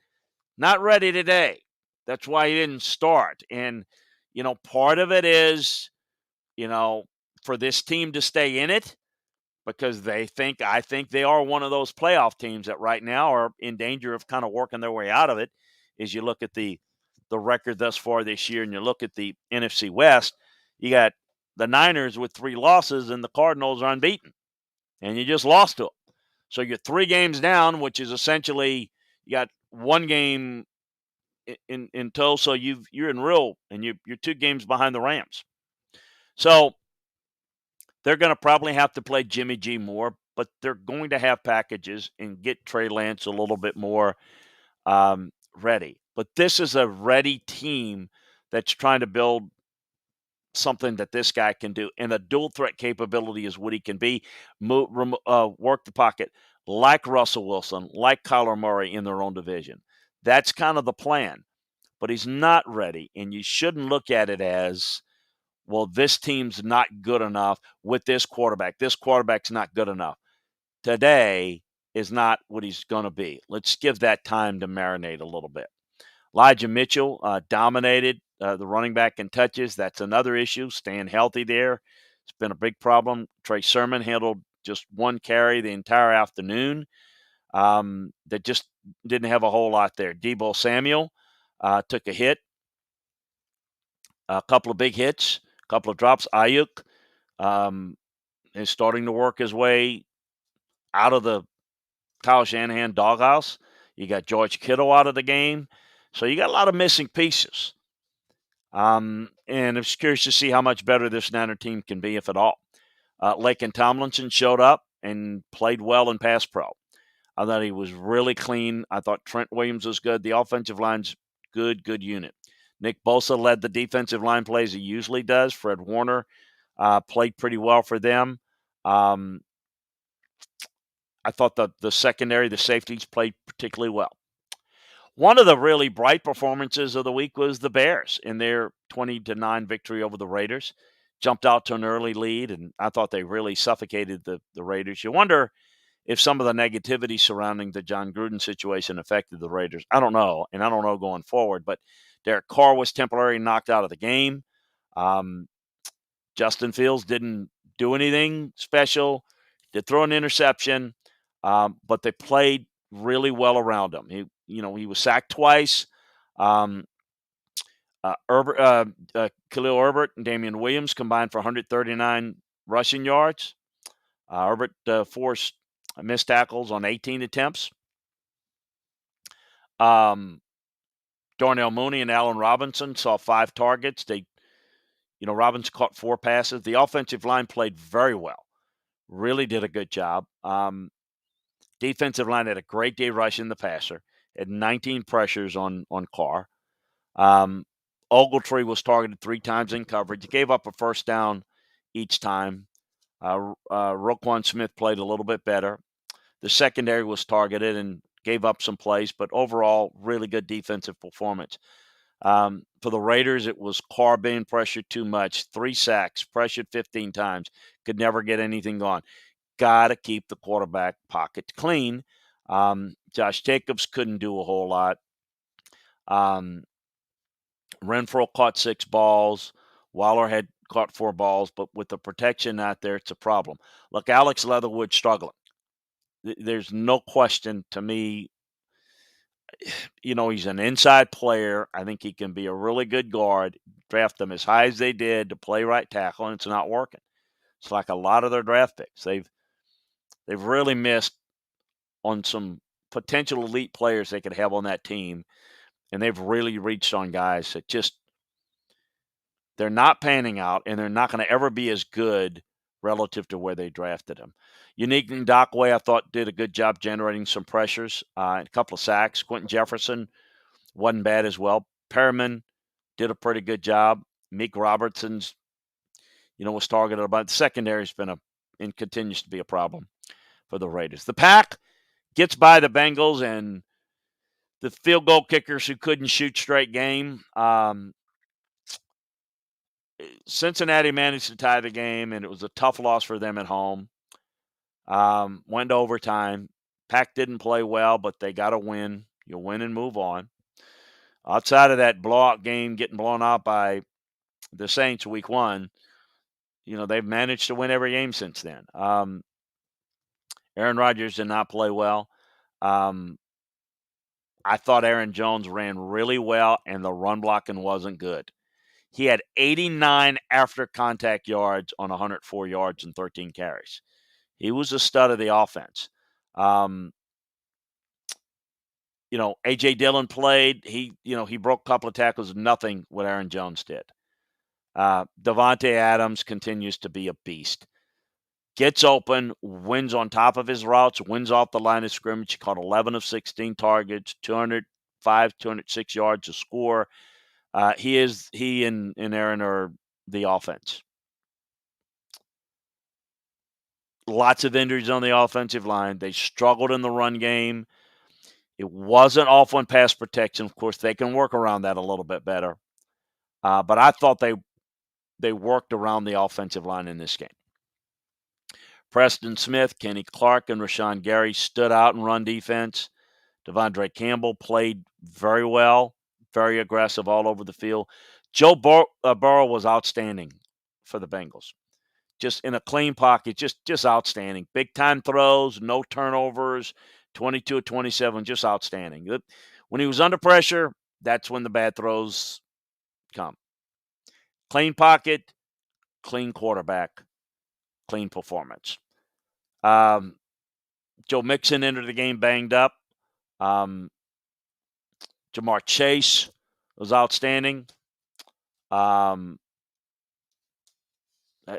Not ready today. That's why he didn't start. And, part of it is, for this team to stay in it, because I think they are one of those playoff teams that right now are in danger of kind of working their way out of it. As you look at the record thus far this year and you look at the NFC West, you got the Niners with 3 losses and the Cardinals are unbeaten. And you just lost to them. So you're 3 games down, which is essentially you got 1 game in tow. So you're in real, and you're 2 games behind the Rams. So they're going to probably have to play Jimmy G more, but they're going to have packages and get Trey Lance a little bit more ready. But this is a ready team that's trying to build something that this guy can do. And a dual threat capability is what he can be. Work the pocket like Russell Wilson, like Kyler Murray in their own division. That's kind of the plan. But he's not ready, and you shouldn't look at it as, well, this team's not good enough with this quarterback. This quarterback's not good enough. Today is not what he's going to be. Let's give that time to marinate a little bit. Elijah Mitchell dominated the running back in touches. That's another issue, staying healthy there. It's been a big problem. Trey Sermon handled just 1 carry the entire afternoon. That just didn't have a whole lot there. Deebo Samuel took a hit, a couple of big hits, a couple of drops. Ayuk is starting to work his way out of the Kyle Shanahan doghouse. You got George Kittle out of the game. So you got a lot of missing pieces. And I'm just curious to see how much better this Niner team can be, if at all. Laken Tomlinson showed up and played well in pass pro. I thought he was really clean. I thought Trent Williams was good. The offensive line's good unit. Nick Bosa led the defensive line plays he usually does. Fred Warner played pretty well for them. I thought the secondary, the safeties played particularly well. One of the really bright performances of the week was the Bears in their 20-9 victory over the Raiders. Jumped out to an early lead, and I thought they really suffocated the Raiders. You wonder if some of the negativity surrounding the John Gruden situation affected the Raiders. I don't know, and I don't know going forward, but Derek Carr was temporarily knocked out of the game. Justin Fields didn't do anything special. Did throw an interception, but they played really well around him. He was sacked twice. Khalil Herbert and Damian Williams combined for 139 rushing yards. Herbert forced missed tackles on 18 attempts. Darnell Mooney and Allen Robinson saw 5 targets. Robinson caught 4 passes. The offensive line played very well. Really did a good job. Defensive line had a great day rushing the passer. Had 19 pressures on Carr. Ogletree was targeted 3 times in coverage. He gave up a first down each time. Roquan Smith played a little bit better. The secondary was targeted and gave up some plays, but overall, really good defensive performance. For the Raiders, it was Carr being pressured too much. 3 sacks, pressured 15 times, could never get anything going. Got to keep the quarterback pocket clean. Josh Jacobs couldn't do a whole lot. Renfro caught 6 balls. Waller had caught 4 balls, but with the protection out there, it's a problem. Look, Alex Leatherwood struggling. There's no question to me. He's an inside player. I think he can be a really good guard. Draft them as high as they did to play right tackle, and it's not working. It's like a lot of their draft picks. They've really missed on some potential elite players they could have on that team, and they've really reached on guys that just they're not panning out, and they're not going to ever be as good relative to where they drafted him. Unique Ndakwe, I thought, did a good job generating some pressures, a couple of sacks. Quentin Jefferson wasn't bad as well. Perriman did a pretty good job. Meek Robertson's, was targeted about. The secondary's been and continues to be a problem for the Raiders. The Pack gets by the Bengals and the field goal kickers who couldn't shoot straight game. Cincinnati managed to tie the game, and it was a tough loss for them at home. Went to overtime. Pack didn't play well, but they got a win. You win and move on. Outside of that blowout game, getting blown out by the Saints week 1, they've managed to win every game since then. Aaron Rodgers did not play well. I thought Aaron Jones ran really well, and the run blocking wasn't good. He had 89 after-contact yards on 104 yards and 13 carries. He was a stud of the offense. A.J. Dillon played. He broke a couple of tackles, nothing what Aaron Jones did. Davante Adams continues to be a beast. Gets open, wins on top of his routes, wins off the line of scrimmage. He caught 11 of 16 targets, 206 yards to score. He and Aaron are the offense. Lots of injuries on the offensive line. They struggled in the run game. It wasn't off on pass protection. Of course, they can work around that a little bit better. But I thought they worked around the offensive line in this game. Preston Smith, Kenny Clark, and Rashawn Gary stood out in run defense. Devondre Campbell played very well, very aggressive all over the field. Joe Burrow was outstanding for the Bengals. Just in a clean pocket, just outstanding. Big-time throws, no turnovers, 22 of 27, just outstanding. When he was under pressure, that's when the bad throws come. Clean pocket, clean quarterback, clean performance. Joe Mixon entered the game banged up. Jamar Chase was outstanding.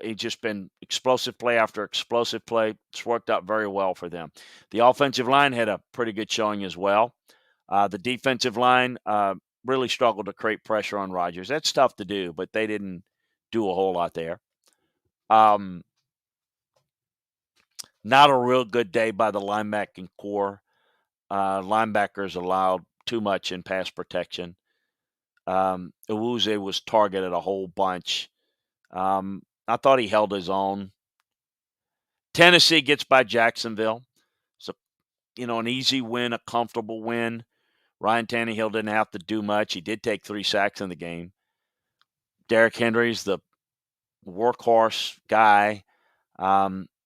It's just been explosive play after explosive play. It's worked out very well for them. The offensive line had a pretty good showing as well. The defensive line really struggled to create pressure on Rodgers. That's tough to do, but they didn't do a whole lot there. Not a real good day by the linebacking core. Linebackers allowed too much in pass protection. Awuzie was targeted a whole bunch. I thought he held his own. Tennessee gets by Jacksonville. So, an easy win, a comfortable win. Ryan Tannehill didn't have to do much. He did take 3 sacks in the game. Derrick Henry's the workhorse guy.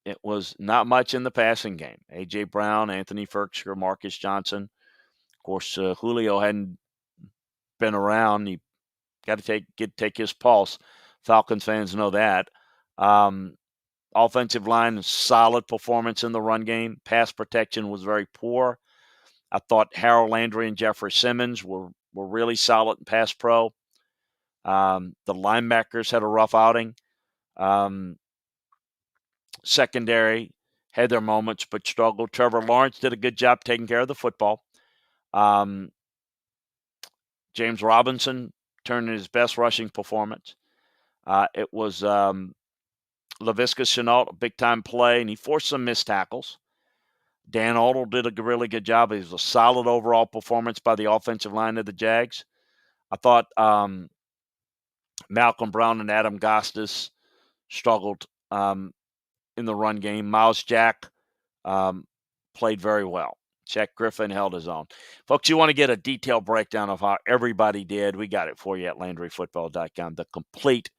It was not much in the passing game. A.J. Brown, Anthony Firkser, Marcus Johnson. Of course, Julio hadn't been around. You got to take his pulse. Falcons fans know that. Offensive line, solid performance in the run game. Pass protection was very poor. I thought Harold Landry and Jeffrey Simmons were really solid in pass pro. The linebackers had a rough outing. Secondary had their moments but struggled. Trevor Lawrence did a good job taking care of the football. James Robinson turned in his best rushing performance. It was Laviska Shenault, a big-time play, and he forced some missed tackles. Dan Odell did a really good job. It was a solid overall performance by the offensive line of the Jags. I thought Malcolm Brown and Adam Gostis struggled in the run game. Miles Jack played very well. Shaq Griffin held his own. Folks, you want to get a detailed breakdown of how everybody did, we got it for you at LandryFootball.com. The complete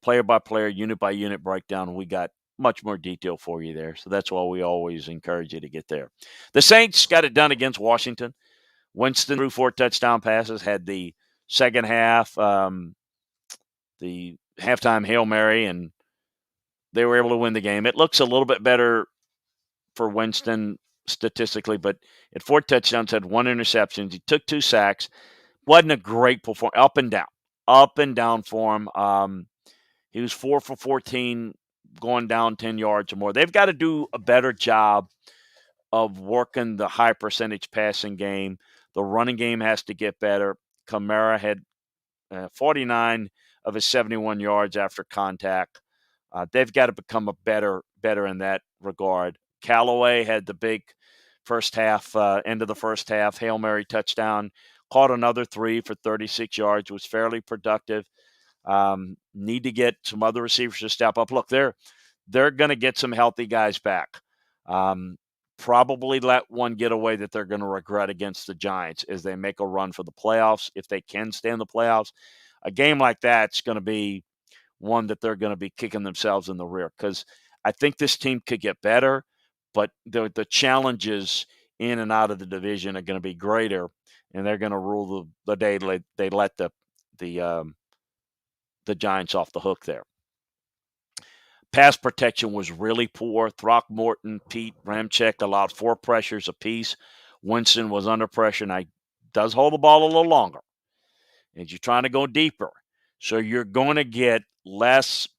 player-by-player, unit-by-unit breakdown. We got much more detail for you there. So that's why we always encourage you to get there. The Saints got it done against Washington. Winston threw 4 touchdown passes, had the second half, the halftime Hail Mary, and they were able to win the game. It looks a little bit better for Winston statistically, but at 4 touchdowns, had 1 interception. He took 2 sacks. Wasn't a great performance. Up and down for him. He was 4 for 14 going down 10 yards or more. They've got to do a better job of working the high percentage passing game. The running game has to get better. Kamara had 49 of his 71 yards after contact. They've got to become a better in that regard. Callaway had the big first half, end of the first half, Hail Mary touchdown, caught another 3 for 36 yards, was fairly productive. Need to get some other receivers to step up. Look, they're going to get some healthy guys back. Probably let one get away that they're going to regret against the Giants as they make a run for the playoffs. If they can stay in the playoffs, a game like that's going to be one that they're going to be kicking themselves in the rear, because I think this team could get better, but the challenges in and out of the division are going to be greater, and they're going to rule the day they let the Giants off the hook there. Pass protection was really poor. Throckmorton, Pete, Ramczyk allowed 4 pressures apiece. Winston was under pressure, and does hold the ball a little longer. And you're trying to go deeper. So you're going to get less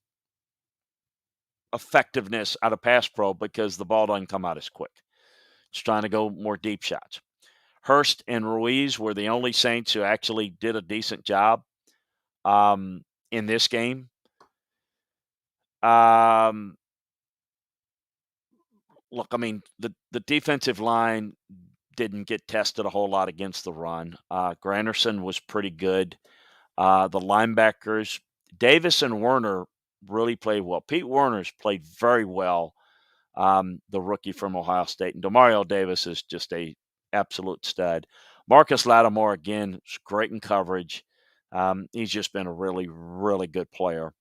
effectiveness out of pass pro because the ball doesn't come out as quick. It's trying to go more deep shots. Hurst and Ruiz were the only Saints who actually did a decent job in this game. Look, I mean, the defensive line didn't get tested a whole lot against the run. Granderson was pretty good. The linebackers, Davis and Werner really played well. Pete Werner's played very well, the rookie from Ohio State. And Demario Davis is just a absolute stud. Marcus Lattimore, again, is great in coverage. He's just been a really, really good player.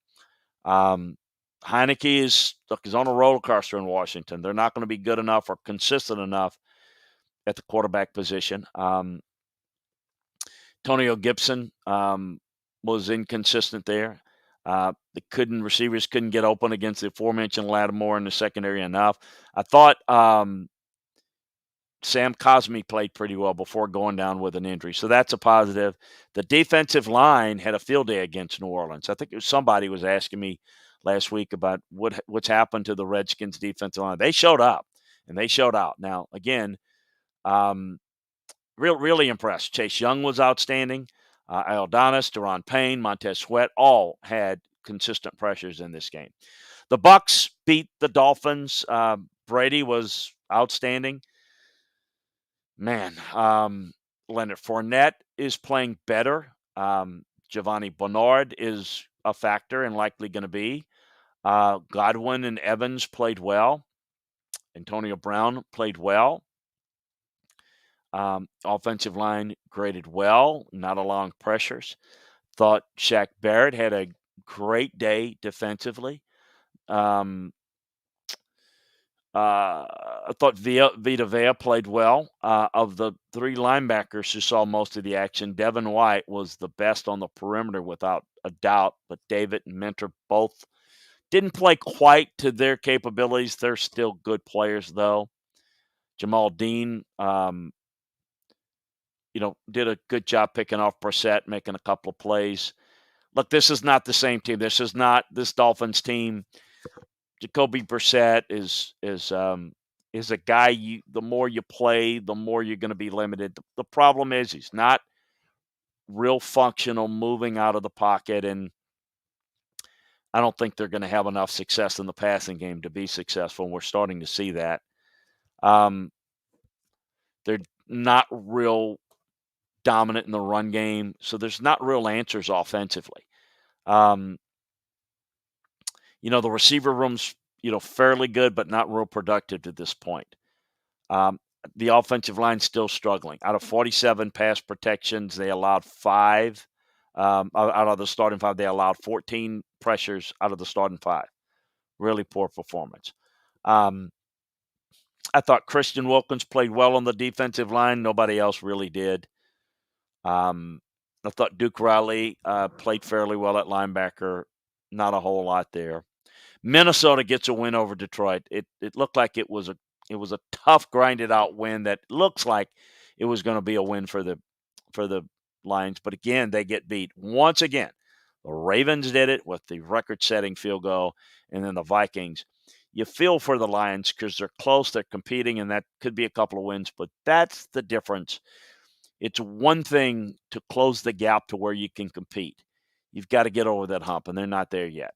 Heineke is on a roller coaster in Washington. They're not going to be good enough or consistent enough at the quarterback position. Antonio Gibson was inconsistent there. Receivers couldn't get open against the aforementioned Lattimore in the secondary enough. I thought Sam Cosmi played pretty well before going down with an injury, so that's a positive. The defensive line had a field day against New Orleans. I think it was somebody was asking me last week about what's happened to the Redskins defensive line. They showed up, and they showed out. Now, again, really impressed. Chase Young was outstanding. Aldonis, Deron Payne, Montez Sweat all had consistent pressures in this game. The Bucs beat the Dolphins. Brady was outstanding. Man, Leonard Fournette is playing better. Giovanni Bernard is a factor and likely going to be. Godwin and Evans played well. Antonio Brown played well. Offensive line graded well, not allowing pressures. Thought Shaq Barrett had a great day defensively. I thought Vita Vea played well. Of the 3 linebackers who saw most of the action, Devin White was the best on the perimeter without a doubt, but David and Mentor both didn't play quite to their capabilities. They're still good players, though. Jamal Dean, did a good job picking off Brissett, making a couple of plays. Look, this is not the same team. This is not this Dolphins team. Jacoby Brissett is a guy the more you play, the more you're going to be limited. The problem is he's not real functional moving out of the pocket, and I don't think they're going to have enough success in the passing game to be successful, and we're starting to see that. They're not real dominant in the run game, so there's not real answers offensively. The receiver room's, fairly good, but not real productive to this point. The offensive line's still struggling. Out of 47 pass protections, they allowed 5. Out of the starting 5, they allowed 14 pressures out of the starting 5. Really poor performance. I thought Christian Wilkins played well on the defensive line. Nobody else really did. I thought Duke Riley played fairly well at linebacker. Not a whole lot there. Minnesota gets a win over Detroit. It looked like it was a tough, grinded out win that looks like it was going to be a win for the Lions. But again, they get beat once again. The Ravens did it with the record-setting field goal, and then the Vikings. You feel for the Lions because they're close, they're competing, and that could be a couple of wins, but that's the difference. It's one thing to close the gap to where you can compete. You've got to get over that hump, and they're not there yet.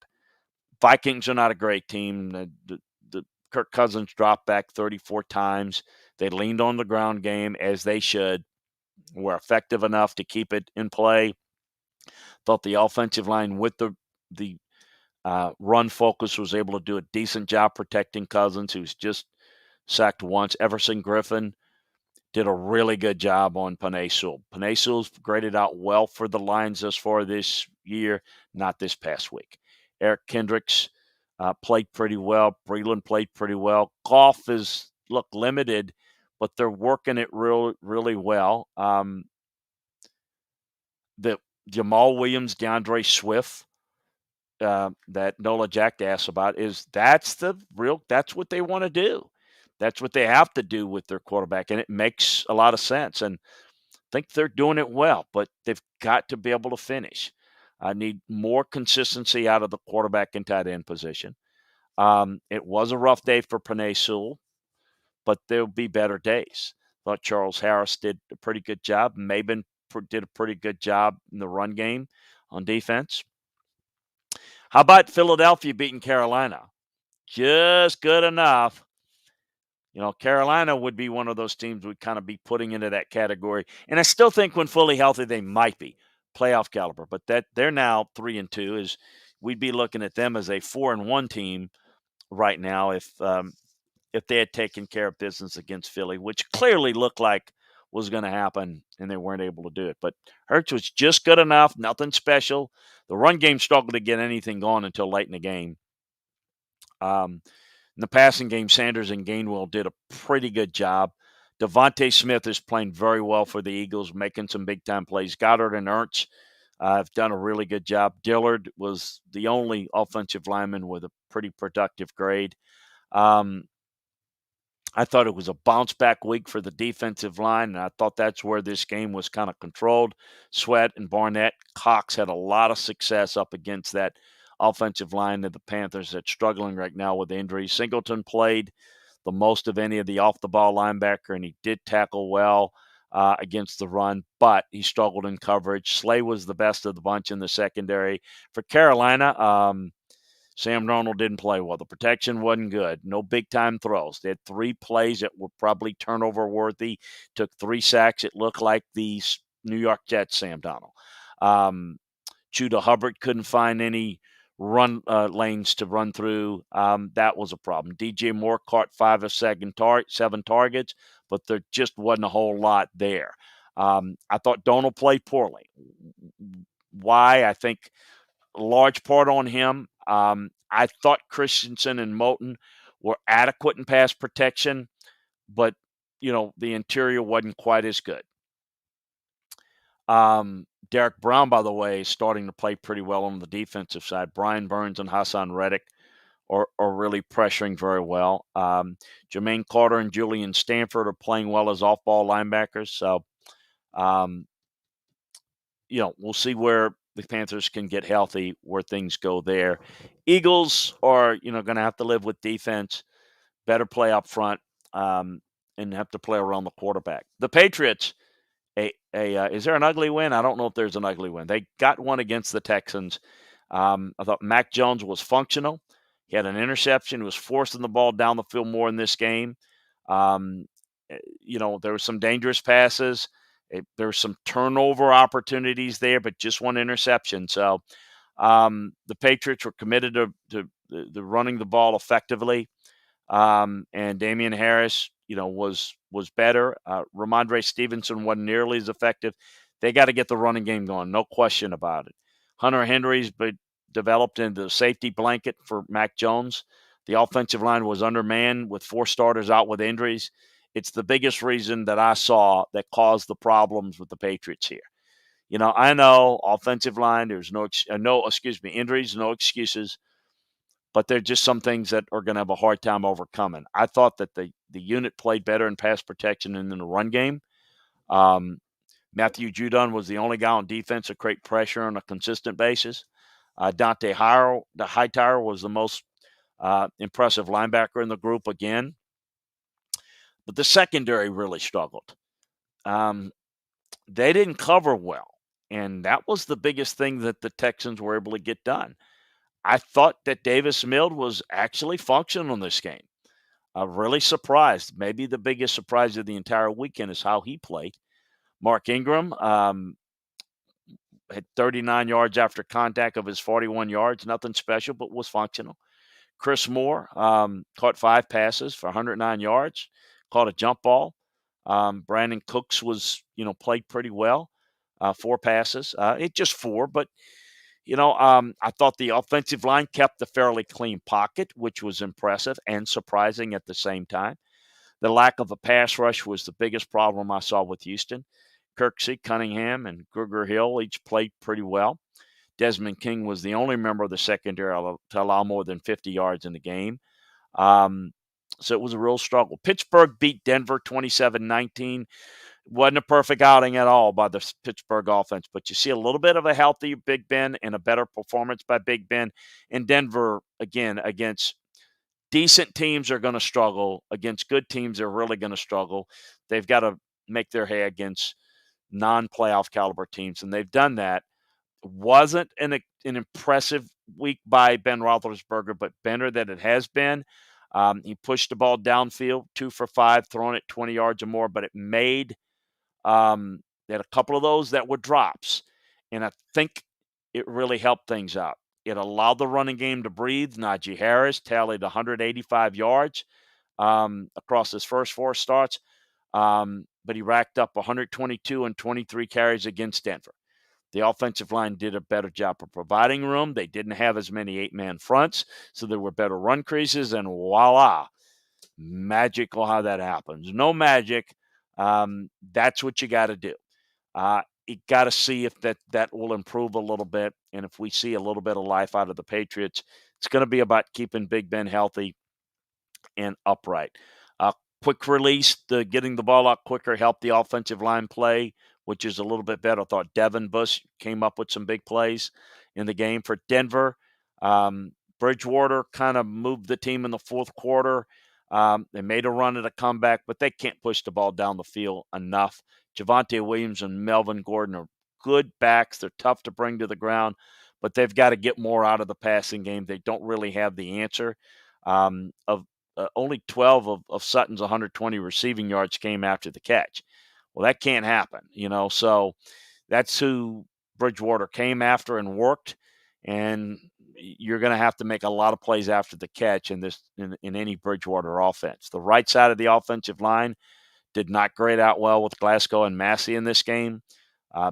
Vikings are not a great team. The Kirk Cousins dropped back 34 times. They leaned on the ground game as they should. Were effective enough to keep it in play. Thought the offensive line with the run focus was able to do a decent job protecting Cousins, who's just sacked once. Everson Griffin did a really good job on Penei Sewell. Penei Sewell's graded out well for the Lions thus far this year, not this past week. Eric Kendricks played pretty well. Breeland played pretty well. Goff is look limited, but they're working it really well. The Jamal Williams, DeAndre Swift, that Nola Jack asked about that's what they want to do. That's what they have to do with their quarterback, and it makes a lot of sense. And I think they're doing it well, but they've got to be able to finish. I need more consistency out of the quarterback and tight end position. It was a rough day for Penei Sewell, but there'll be better days. Thought Charles Harris did a pretty good job. Maben did a pretty good job in the run game on defense. How about Philadelphia beating Carolina? Just good enough. Carolina would be one of those teams we'd kind of be putting into that category. And I still think when fully healthy, they might be playoff caliber. But that they're now 3-2. Is we'd be looking at them as a 4-1 team right now if they had taken care of business against Philly, which clearly looked like was going to happen, and they weren't able to do it. But Hurts was just good enough, nothing special. The run game struggled to get anything going until late in the game. In the passing game, Sanders and Gainwell did a pretty good job. Devontae Smith is playing very well for the Eagles, making some big-time plays. Goddard and Ertz have done a really good job. Dillard was the only offensive lineman with a pretty productive grade. I thought it was a bounce-back week for the defensive line, and I thought that's where this game was kind of controlled. Sweat and Barnett, Cox had a lot of success up against that offensive line of the Panthers that's struggling right now with injuries. Singleton played the most of any of the off-the-ball linebacker, and he did tackle well against the run, but he struggled in coverage. Slay was the best of the bunch in the secondary. For Carolina, Sam Darnold didn't play well. The protection wasn't good. No big-time throws. They had 3 plays that were probably turnover-worthy. Took 3 sacks. It looked like the New York Jets, Sam Darnold. Judah Hubbard couldn't find any run lanes to run through. That was a problem. DJ Moore caught 5 of 7 targets, but there just wasn't a whole lot there. I thought Darnold played poorly. Why? I think a large part on him. I thought Christensen and Moton were adequate in pass protection, but, the interior wasn't quite as good. Derek Brown, by the way, is starting to play pretty well on the defensive side. Brian Burns and Hassan Reddick are really pressuring very well. Jermaine Carter and Julian Stanford are playing well as off-ball linebackers. So, we'll see where the Panthers can get healthy, where things go there. Eagles are, going to have to live with defense, better play up front, and have to play around the quarterback. The Patriots, is there an ugly win? I don't know if there's an ugly win. They got one against the Texans. I thought Mac Jones was functional. He had an interception. He was forcing the ball down the field more in this game. There were some dangerous passes. There were some turnover opportunities there, but just one interception. So the Patriots were committed to running the ball effectively. And Damian Harris, was better. Ramondre Stevenson wasn't nearly as effective. They got to get the running game going, no question about it. Hunter Henry's been developed into the safety blanket for Mac Jones. The offensive line was undermanned with 4 starters out with injuries. It's the biggest reason that I saw that caused the problems with the Patriots here. I know offensive line, there's injuries, no excuses. But there are just some things that are going to have a hard time overcoming. I thought that the unit played better in pass protection and in the run game. Matthew Judon was the only guy on defense to create pressure on a consistent basis. Dante Hightower was the most impressive linebacker in the group again. But the secondary really struggled. Um, they didn't cover well. And that was the biggest thing that the Texans were able to get done. I thought that Davis Mills was actually functional in this game. I'm really surprised. Maybe the biggest surprise of the entire weekend is how he played. Mark Ingram had 39 yards after contact of his 41 yards. Nothing special, but was functional. Chris Moore caught 5 passes for 109 yards, caught a jump ball. Brandon Cooks played pretty well, 4 passes. It just 4, but I thought the offensive line kept a fairly clean pocket, which was impressive and surprising at the same time. The lack of a pass rush was the biggest problem I saw with Houston. Kirksey, Cunningham, and Grugier Hill each played pretty well. Desmond King was the only member of the secondary to allow more than 50 yards in the game. So it was a real struggle. Pittsburgh beat Denver 27-19. Wasn't a perfect outing at all by the Pittsburgh offense, but you see a little bit of a healthy Big Ben and a better performance by Big Ben. And Denver, again, against decent teams are going to struggle. Against good teams, they're really going to struggle. They've got to make their hay against non-playoff caliber teams, and they've done that. Wasn't an impressive week by Ben Roethlisberger, but better than it has been. He pushed the ball downfield, 2 for 5, throwing it 20 yards or more, but it made they had a couple of those that were drops, and I think it really helped things out. It allowed the running game to breathe. Najee Harris tallied 185 yards across his first 4 starts, but he racked up 122 and 23 carries against Denver. The offensive line did a better job of providing room. They didn't have as many 8-man fronts, so there were better run creases, and voila, magical how that happens. No magic. That's what you got to do. You got to see if that will improve a little bit, and if we see a little bit of life out of the Patriots, it's going to be about keeping Big Ben healthy and upright. Quick release, getting the ball out quicker helped the offensive line play, which is a little bit better. I thought Devin Bush came up with some big plays in the game for Denver. Bridgewater kind of moved the team in the fourth quarter. They made a run at a comeback, but they can't push the ball down the field enough. Javonte Williams and Melvin Gordon are good backs. They're tough to bring to the ground, but they've got to get more out of the passing game. They don't really have the answer. Only 12 of Sutton's 120 receiving yards came after the catch. Well, that can't happen, so that's who Bridgewater came after and worked, and you're going to have to make a lot of plays after the catch in any Bridgewater offense. The right side of the offensive line did not grade out well with Glasgow and Massey in this game.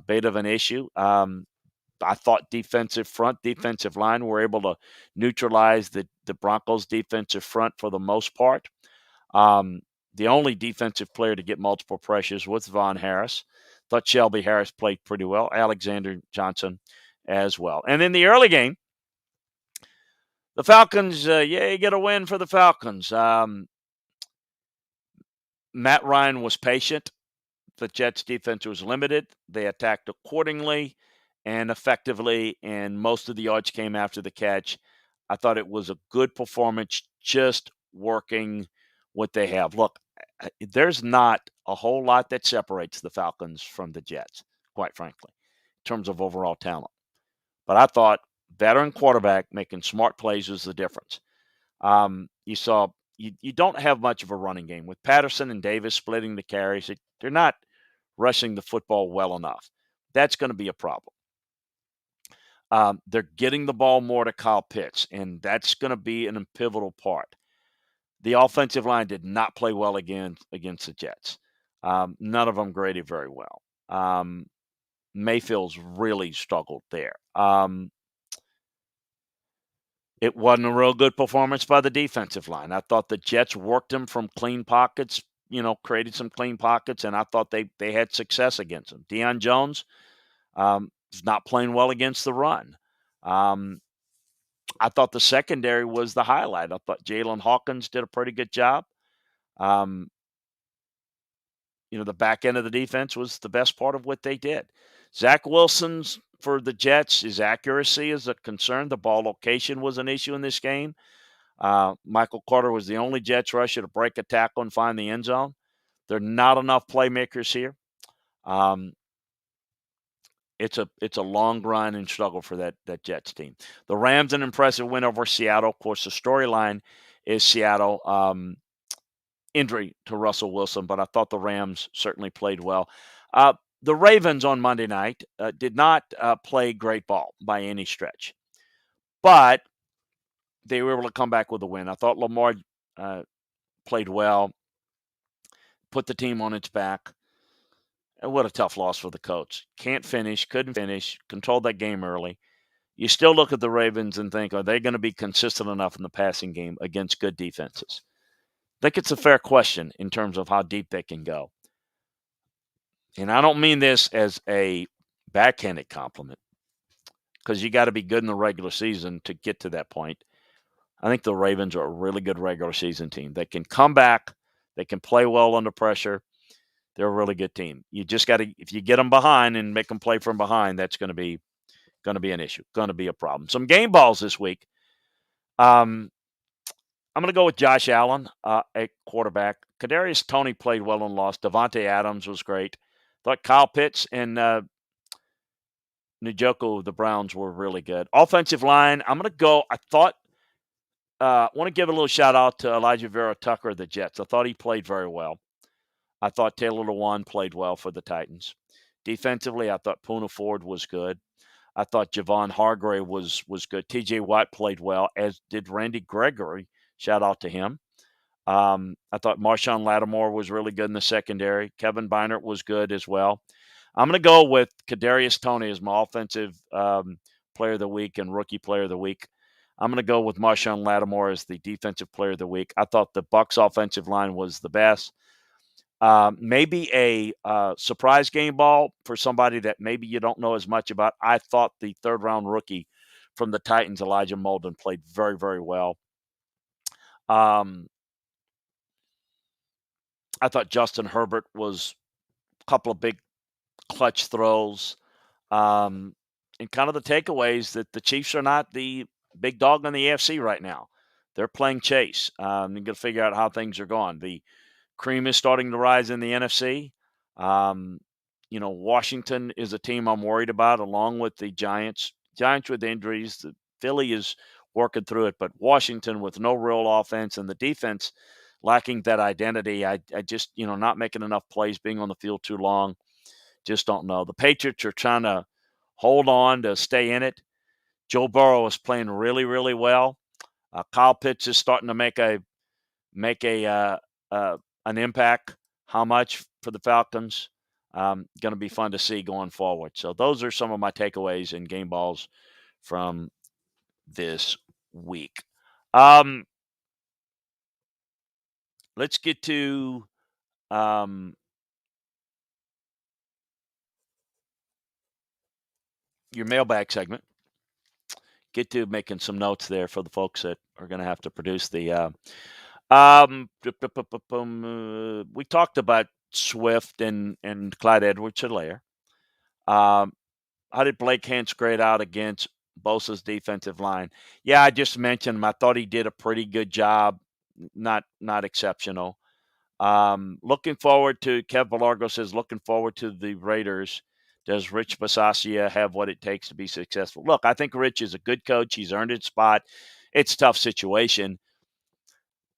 Bit of an issue. I thought defensive line were able to neutralize the Broncos' defensive front for the most part. The only defensive player to get multiple pressures was Von Harris. Thought Shelby Harris played pretty well. Alexander Johnson as well. And in the early game, the Falcons, you get a win for the Falcons. Matt Ryan was patient. The Jets' defense was limited. They attacked accordingly and effectively, and most of the yards came after the catch. I thought it was a good performance, just working what they have. Look, there's not a whole lot that separates the Falcons from the Jets, quite frankly, in terms of overall talent. But I thought veteran quarterback making smart plays was the difference. You saw you don't have much of a running game with Patterson and Davis splitting the carries. They're not rushing the football well enough. That's going to be a problem. They're getting the ball more to Kyle Pitts, and that's going to be an pivotal part. The offensive line did not play well again against the Jets. None of them graded very well. Mayfield's really struggled there. It wasn't a real good performance by the defensive line. I thought the Jets worked them from clean pockets, created some clean pockets, and I thought they had success against them. Deion Jones is not playing well against the run. I thought the secondary was the highlight. I thought Jalen Hawkins did a pretty good job. The back end of the defense was the best part of what they did. Zach Wilson's for the Jets is accuracy is a concern. The ball location was an issue in this game. Michael Carter was the only Jets rusher to break a tackle and find the end zone. There are not enough playmakers here. Um, it's a long grind and struggle for that Jets team. The Rams an impressive win over Seattle. Of course, the storyline is Seattle injury to Russell Wilson, but I thought the Rams certainly played well. The Ravens on Monday night did not play great ball by any stretch, but they were able to come back with a win. I thought Lamar played well, put the team on its back. And what a tough loss for the coach. Can't finish, couldn't finish, controlled that game early. You still look at the Ravens and think, are they going to be consistent enough in the passing game against good defenses? I think it's a fair question in terms of how deep they can go. And I don't mean this as a backhanded compliment because you got to be good in the regular season to get to that point. I think the Ravens are a really good regular season team. They can come back. They can play well under pressure. They're a really good team. You just got to, if you get them behind and make them play from behind, that's going to be an issue, going to be a problem. Some game balls this week. I'm going to go with Josh Allen at quarterback. Kadarius Toney played well and lost. Devontae Adams was great. Thought Kyle Pitts and Njoku, the Browns, were really good. Offensive line, I'm going to go. I want to give a little shout out to Elijah Vera Tucker of the Jets. I thought he played very well. I thought Taylor Lewan played well for the Titans. Defensively, I thought Poona Ford was good. I thought Javon Hargrave was good. T.J. Watt played well, as did Randy Gregory. Shout out to him. I thought Marshawn Lattimore was really good in the secondary. Kevin Bynert was good as well. I'm going to go with Kadarius Toney as my offensive player of the week and rookie player of the week. I'm going to go with Marshawn Lattimore as the defensive player of the week. I thought the Bucs offensive line was the best. Maybe a surprise game ball for somebody that maybe you don't know as much about. I thought the third-round rookie from the Titans, Elijah Molden, played very, very well. I thought Justin Herbert was a couple of big clutch throws. And kind of the takeaways that the Chiefs are not the big dog in the AFC right now. They're playing chase. You're going to figure out how things are going. The cream is starting to rise in the NFC. Washington is a team I'm worried about, along with the Giants. Giants with injuries. The Philly is working through it, but Washington with no real offense and the defense lacking that identity. I just, not making enough plays, being on the field too long. Just don't know. The Patriots are trying to hold on to stay in it. Joe Burrow is playing really, really well. Kyle Pitts is starting to make an impact. How much for the Falcons? Going to be fun to see going forward. So those are some of my takeaways and game balls from this week. Let's get to your mailbag segment. Get to making some notes there for the folks that are going to have to produce the. We talked about Swift and Clyde Edwards-Helaire. How did Blake Hance grade out against Bosa's defensive line? Yeah, I just mentioned him. I thought he did a pretty good job. Not exceptional. Looking forward to, Kev Valargo says, looking forward to the Raiders. Does Rich Bisaccia have what it takes to be successful? Look, I think Rich is a good coach. He's earned his spot. It's a tough situation.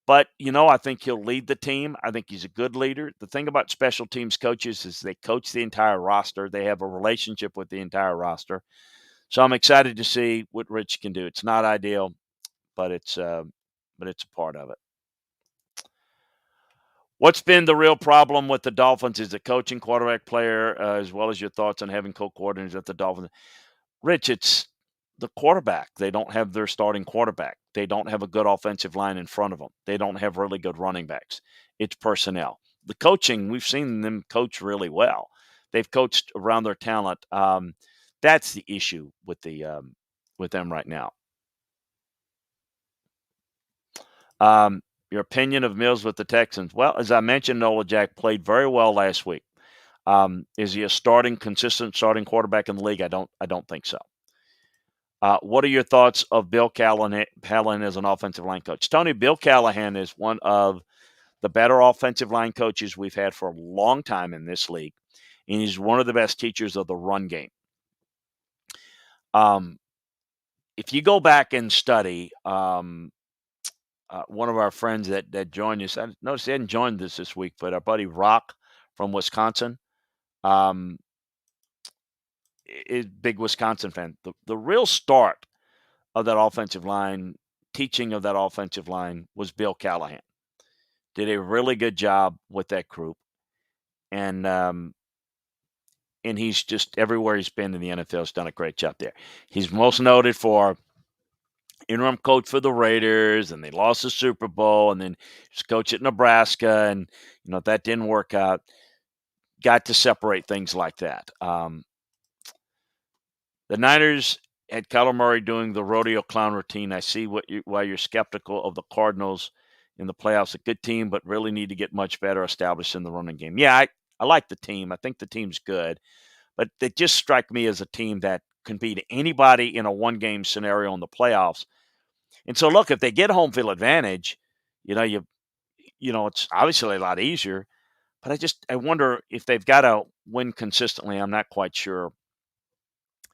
But, I think he'll lead the team. I think he's a good leader. The thing about special teams coaches is they coach the entire roster. They have a relationship with the entire roster. So I'm excited to see what Rich can do. It's not ideal, but it's a part of it. What's been the real problem with the Dolphins? Is the coaching, quarterback, player, as well as your thoughts on having co-coordinators at the Dolphins? Rich, it's the quarterback. They don't have their starting quarterback. They don't have a good offensive line in front of them. They don't have really good running backs. It's personnel. The coaching, we've seen them coach really well. They've coached around their talent. That's the issue with them right now. Your opinion of Mills with the Texans? Well, as I mentioned, Nola Jack played very well last week. Is he a consistent starting quarterback in the league? I don't think so. What are your thoughts of Bill Callahan as an offensive line coach? Tony, Bill Callahan is one of the better offensive line coaches we've had for a long time in this league, and he's one of the best teachers of the run game. If you go back and study, one of our friends that joined us, I noticed he hadn't joined us this week, but our buddy Rock from Wisconsin, um, is big Wisconsin fan. The real start of that offensive line, teaching of that offensive line, was Bill Callahan. Did a really good job with that group, and he's just everywhere he's been in the NFL has done a great job there. He's most noted for interim coach for the Raiders, and they lost the Super Bowl, and then he was coach at Nebraska, and that didn't work out. Got to separate things like that. The Niners had Kyler Murray doing the rodeo clown routine. I see why you're skeptical of the Cardinals in the playoffs. A good team, but really need to get much better established in the running game. Yeah, I like the team. I think the team's good, but they just strike me as a team that can beat anybody in a one-game scenario in the playoffs. And so, look, if they get home field advantage, it's obviously a lot easier. But I wonder if they've got to win consistently. I'm not quite sure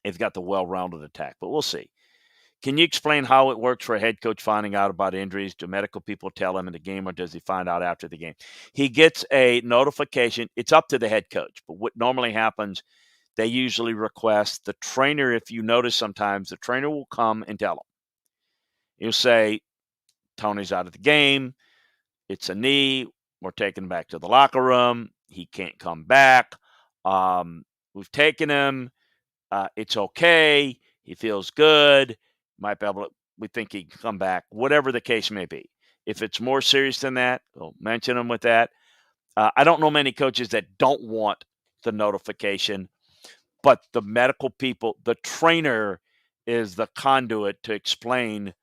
they've got the well-rounded attack, but we'll see. Can you explain how it works for a head coach finding out about injuries? Do medical people tell him in the game, or does he find out after the game? He gets a notification. It's up to the head coach, but what normally happens, they usually request the trainer. If you notice, sometimes the trainer will come and tell him. He'll say, Tony's out of the game. It's a knee. We're taking him back to the locker room. He can't come back. We've taken him. It's okay. He feels good. Might be able to, we think he can come back, whatever the case may be. If it's more serious than that, we'll mention him with that. I don't know many coaches that don't want the notification, but the medical people, the trainer is the conduit to explain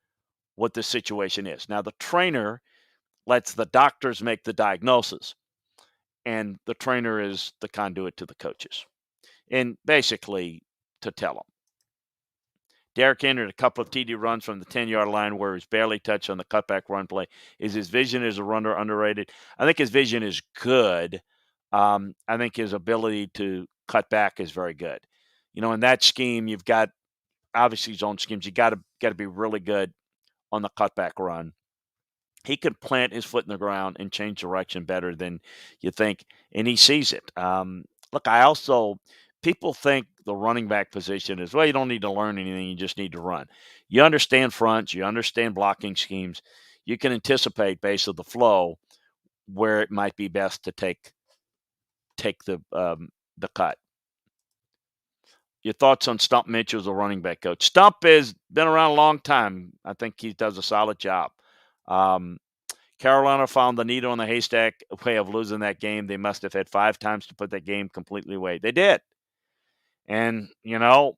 what the situation is. Now, the trainer lets the doctors make the diagnosis, and the trainer is the conduit to the coaches, and basically to tell them. Derrick Henry had a couple of TD runs from the 10-yard line where he's barely touched on the cutback run play. Is his vision as a runner underrated? I think his vision is good. I think his ability to cut back is very good. In that scheme, you've got obviously zone schemes. You got to be really good on the cutback run. He could plant his foot in the ground and change direction better than you think, and he sees it. Look, people think the running back position is, well, you don't need to learn anything, you just need to run. You understand fronts, you understand blocking schemes. You can anticipate based on the flow where it might be best to take the cut. Your thoughts on Stump Mitchell as a running back coach? Stump has been around a long time. I think he does a solid job. Carolina found the needle in the haystack way of losing that game. They must have had 5 times to put that game completely away. They did. And, to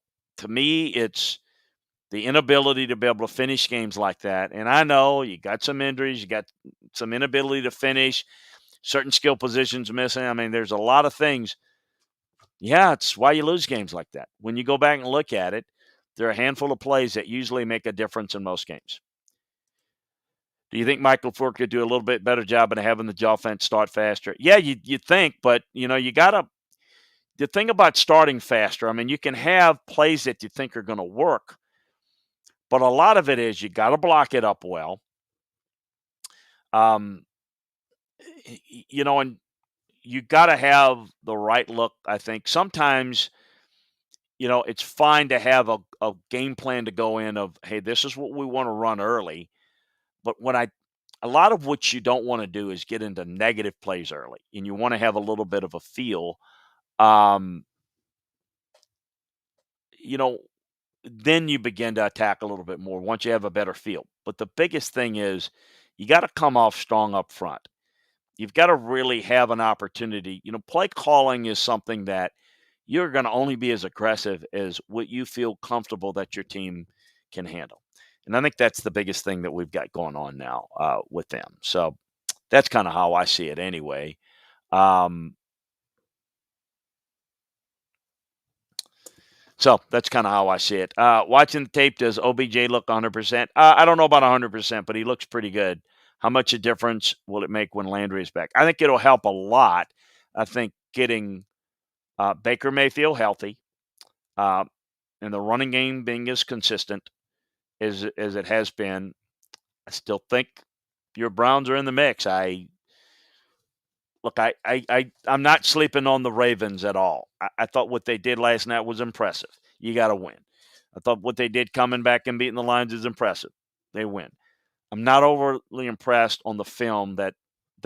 me, it's the inability to be able to finish games like that. And I know you got some injuries, you got some inability to finish, certain skill positions missing. I mean, there's a lot of things. Yeah, it's why you lose games like that. When you go back and look at it, there are a handful of plays that usually make a difference in most games. Do you think Michael Ford could do a little bit better job of having the offense start faster? Yeah, you think, but you got to. The thing about starting faster, I mean, you can have plays that you think are going to work, but a lot of it is you got to block it up well. And you got to have the right look. I think sometimes, it's fine to have a game plan to go in of, hey, this is what we want to run early. But a lot of what you don't want to do is get into negative plays early, and you want to have a little bit of a feel. Then you begin to attack a little bit more once you have a better feel. But the biggest thing is you got to come off strong up front. You've got to really have an opportunity. Play calling is something that you're going to only be as aggressive as what you feel comfortable that your team can handle. And I think that's the biggest thing that we've got going on now with them. So that's kind of how I see it anyway. So that's kind of how I see it. Watching the tape, does OBJ look 100%? I don't know about 100%, but he looks pretty good. How much a difference will it make when Landry is back? I think it'll help a lot. I think getting Baker Mayfield healthy uh, and the running game being as consistent as it has been, I still think your Browns are in the mix. I'm not sleeping on the Ravens at all. I thought what they did last night was impressive. You got to win. I thought what they did coming back and beating the Lions is impressive. They win. I'm not overly impressed on the film that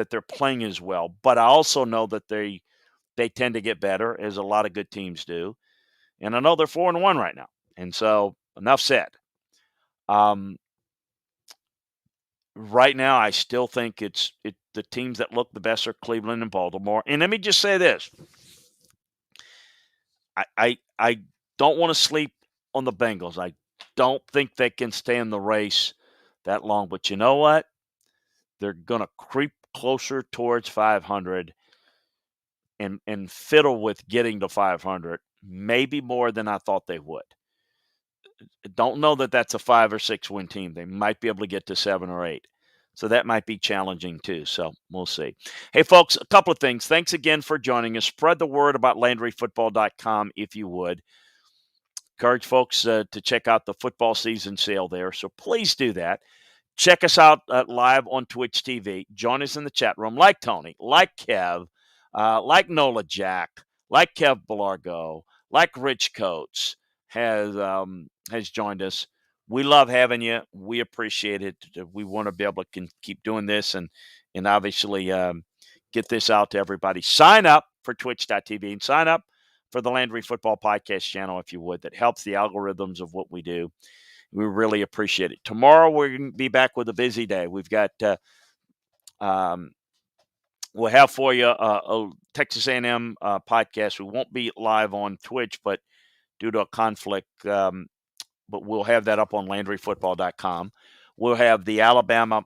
they're playing as well, but I also know that they tend to get better, as a lot of good teams do. And I know they're 4-1 right now. And so enough said. Um, right now, I still think the teams that look the best are Cleveland and Baltimore. And let me just say this: I don't want to sleep on the Bengals. I don't think they can stay in the race that long. But you know what? They're gonna creep closer towards 500 and fiddle with getting to 500, maybe more than I thought they would. Don't know that that's a 5 or 6 win team. They might be able to get to 7 or 8. So that might be challenging too. So we'll see. Hey, folks, a couple of things. Thanks again for joining us. Spread the word about LandryFootball.com if you would. Encourage folks to check out the football season sale there. So please do that. Check us out live on Twitch TV. Join us in the chat room, like Tony, like Kev, like Nola Jack, like Kev Belargo, like Rich Coates has joined us. We love having you. We appreciate it. We want to be able to keep doing this and obviously get this out to everybody. Sign up for Twitch.tv and sign up for the Landry Football Podcast channel if you would. That helps the algorithms of what we do. We really appreciate it. Tomorrow we're going to be back with a busy day. We've got we'll have for you a Texas A&M podcast. We won't be live on Twitch, but due to a conflict, but we'll have that up on LandryFootball.com. We'll have the Alabama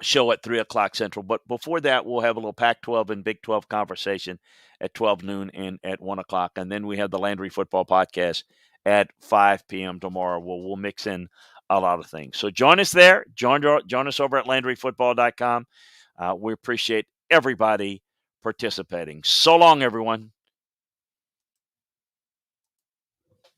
show at 3 o'clock Central. But before that, we'll have a little Pac-12 and Big 12 conversation at 12 noon and at 1 o'clock. And then we have the Landry Football Podcast at 5 p.m. tomorrow. We'll mix in a lot of things. So join us there. Join us over at LandryFootball.com. We appreciate everybody participating. So long, everyone.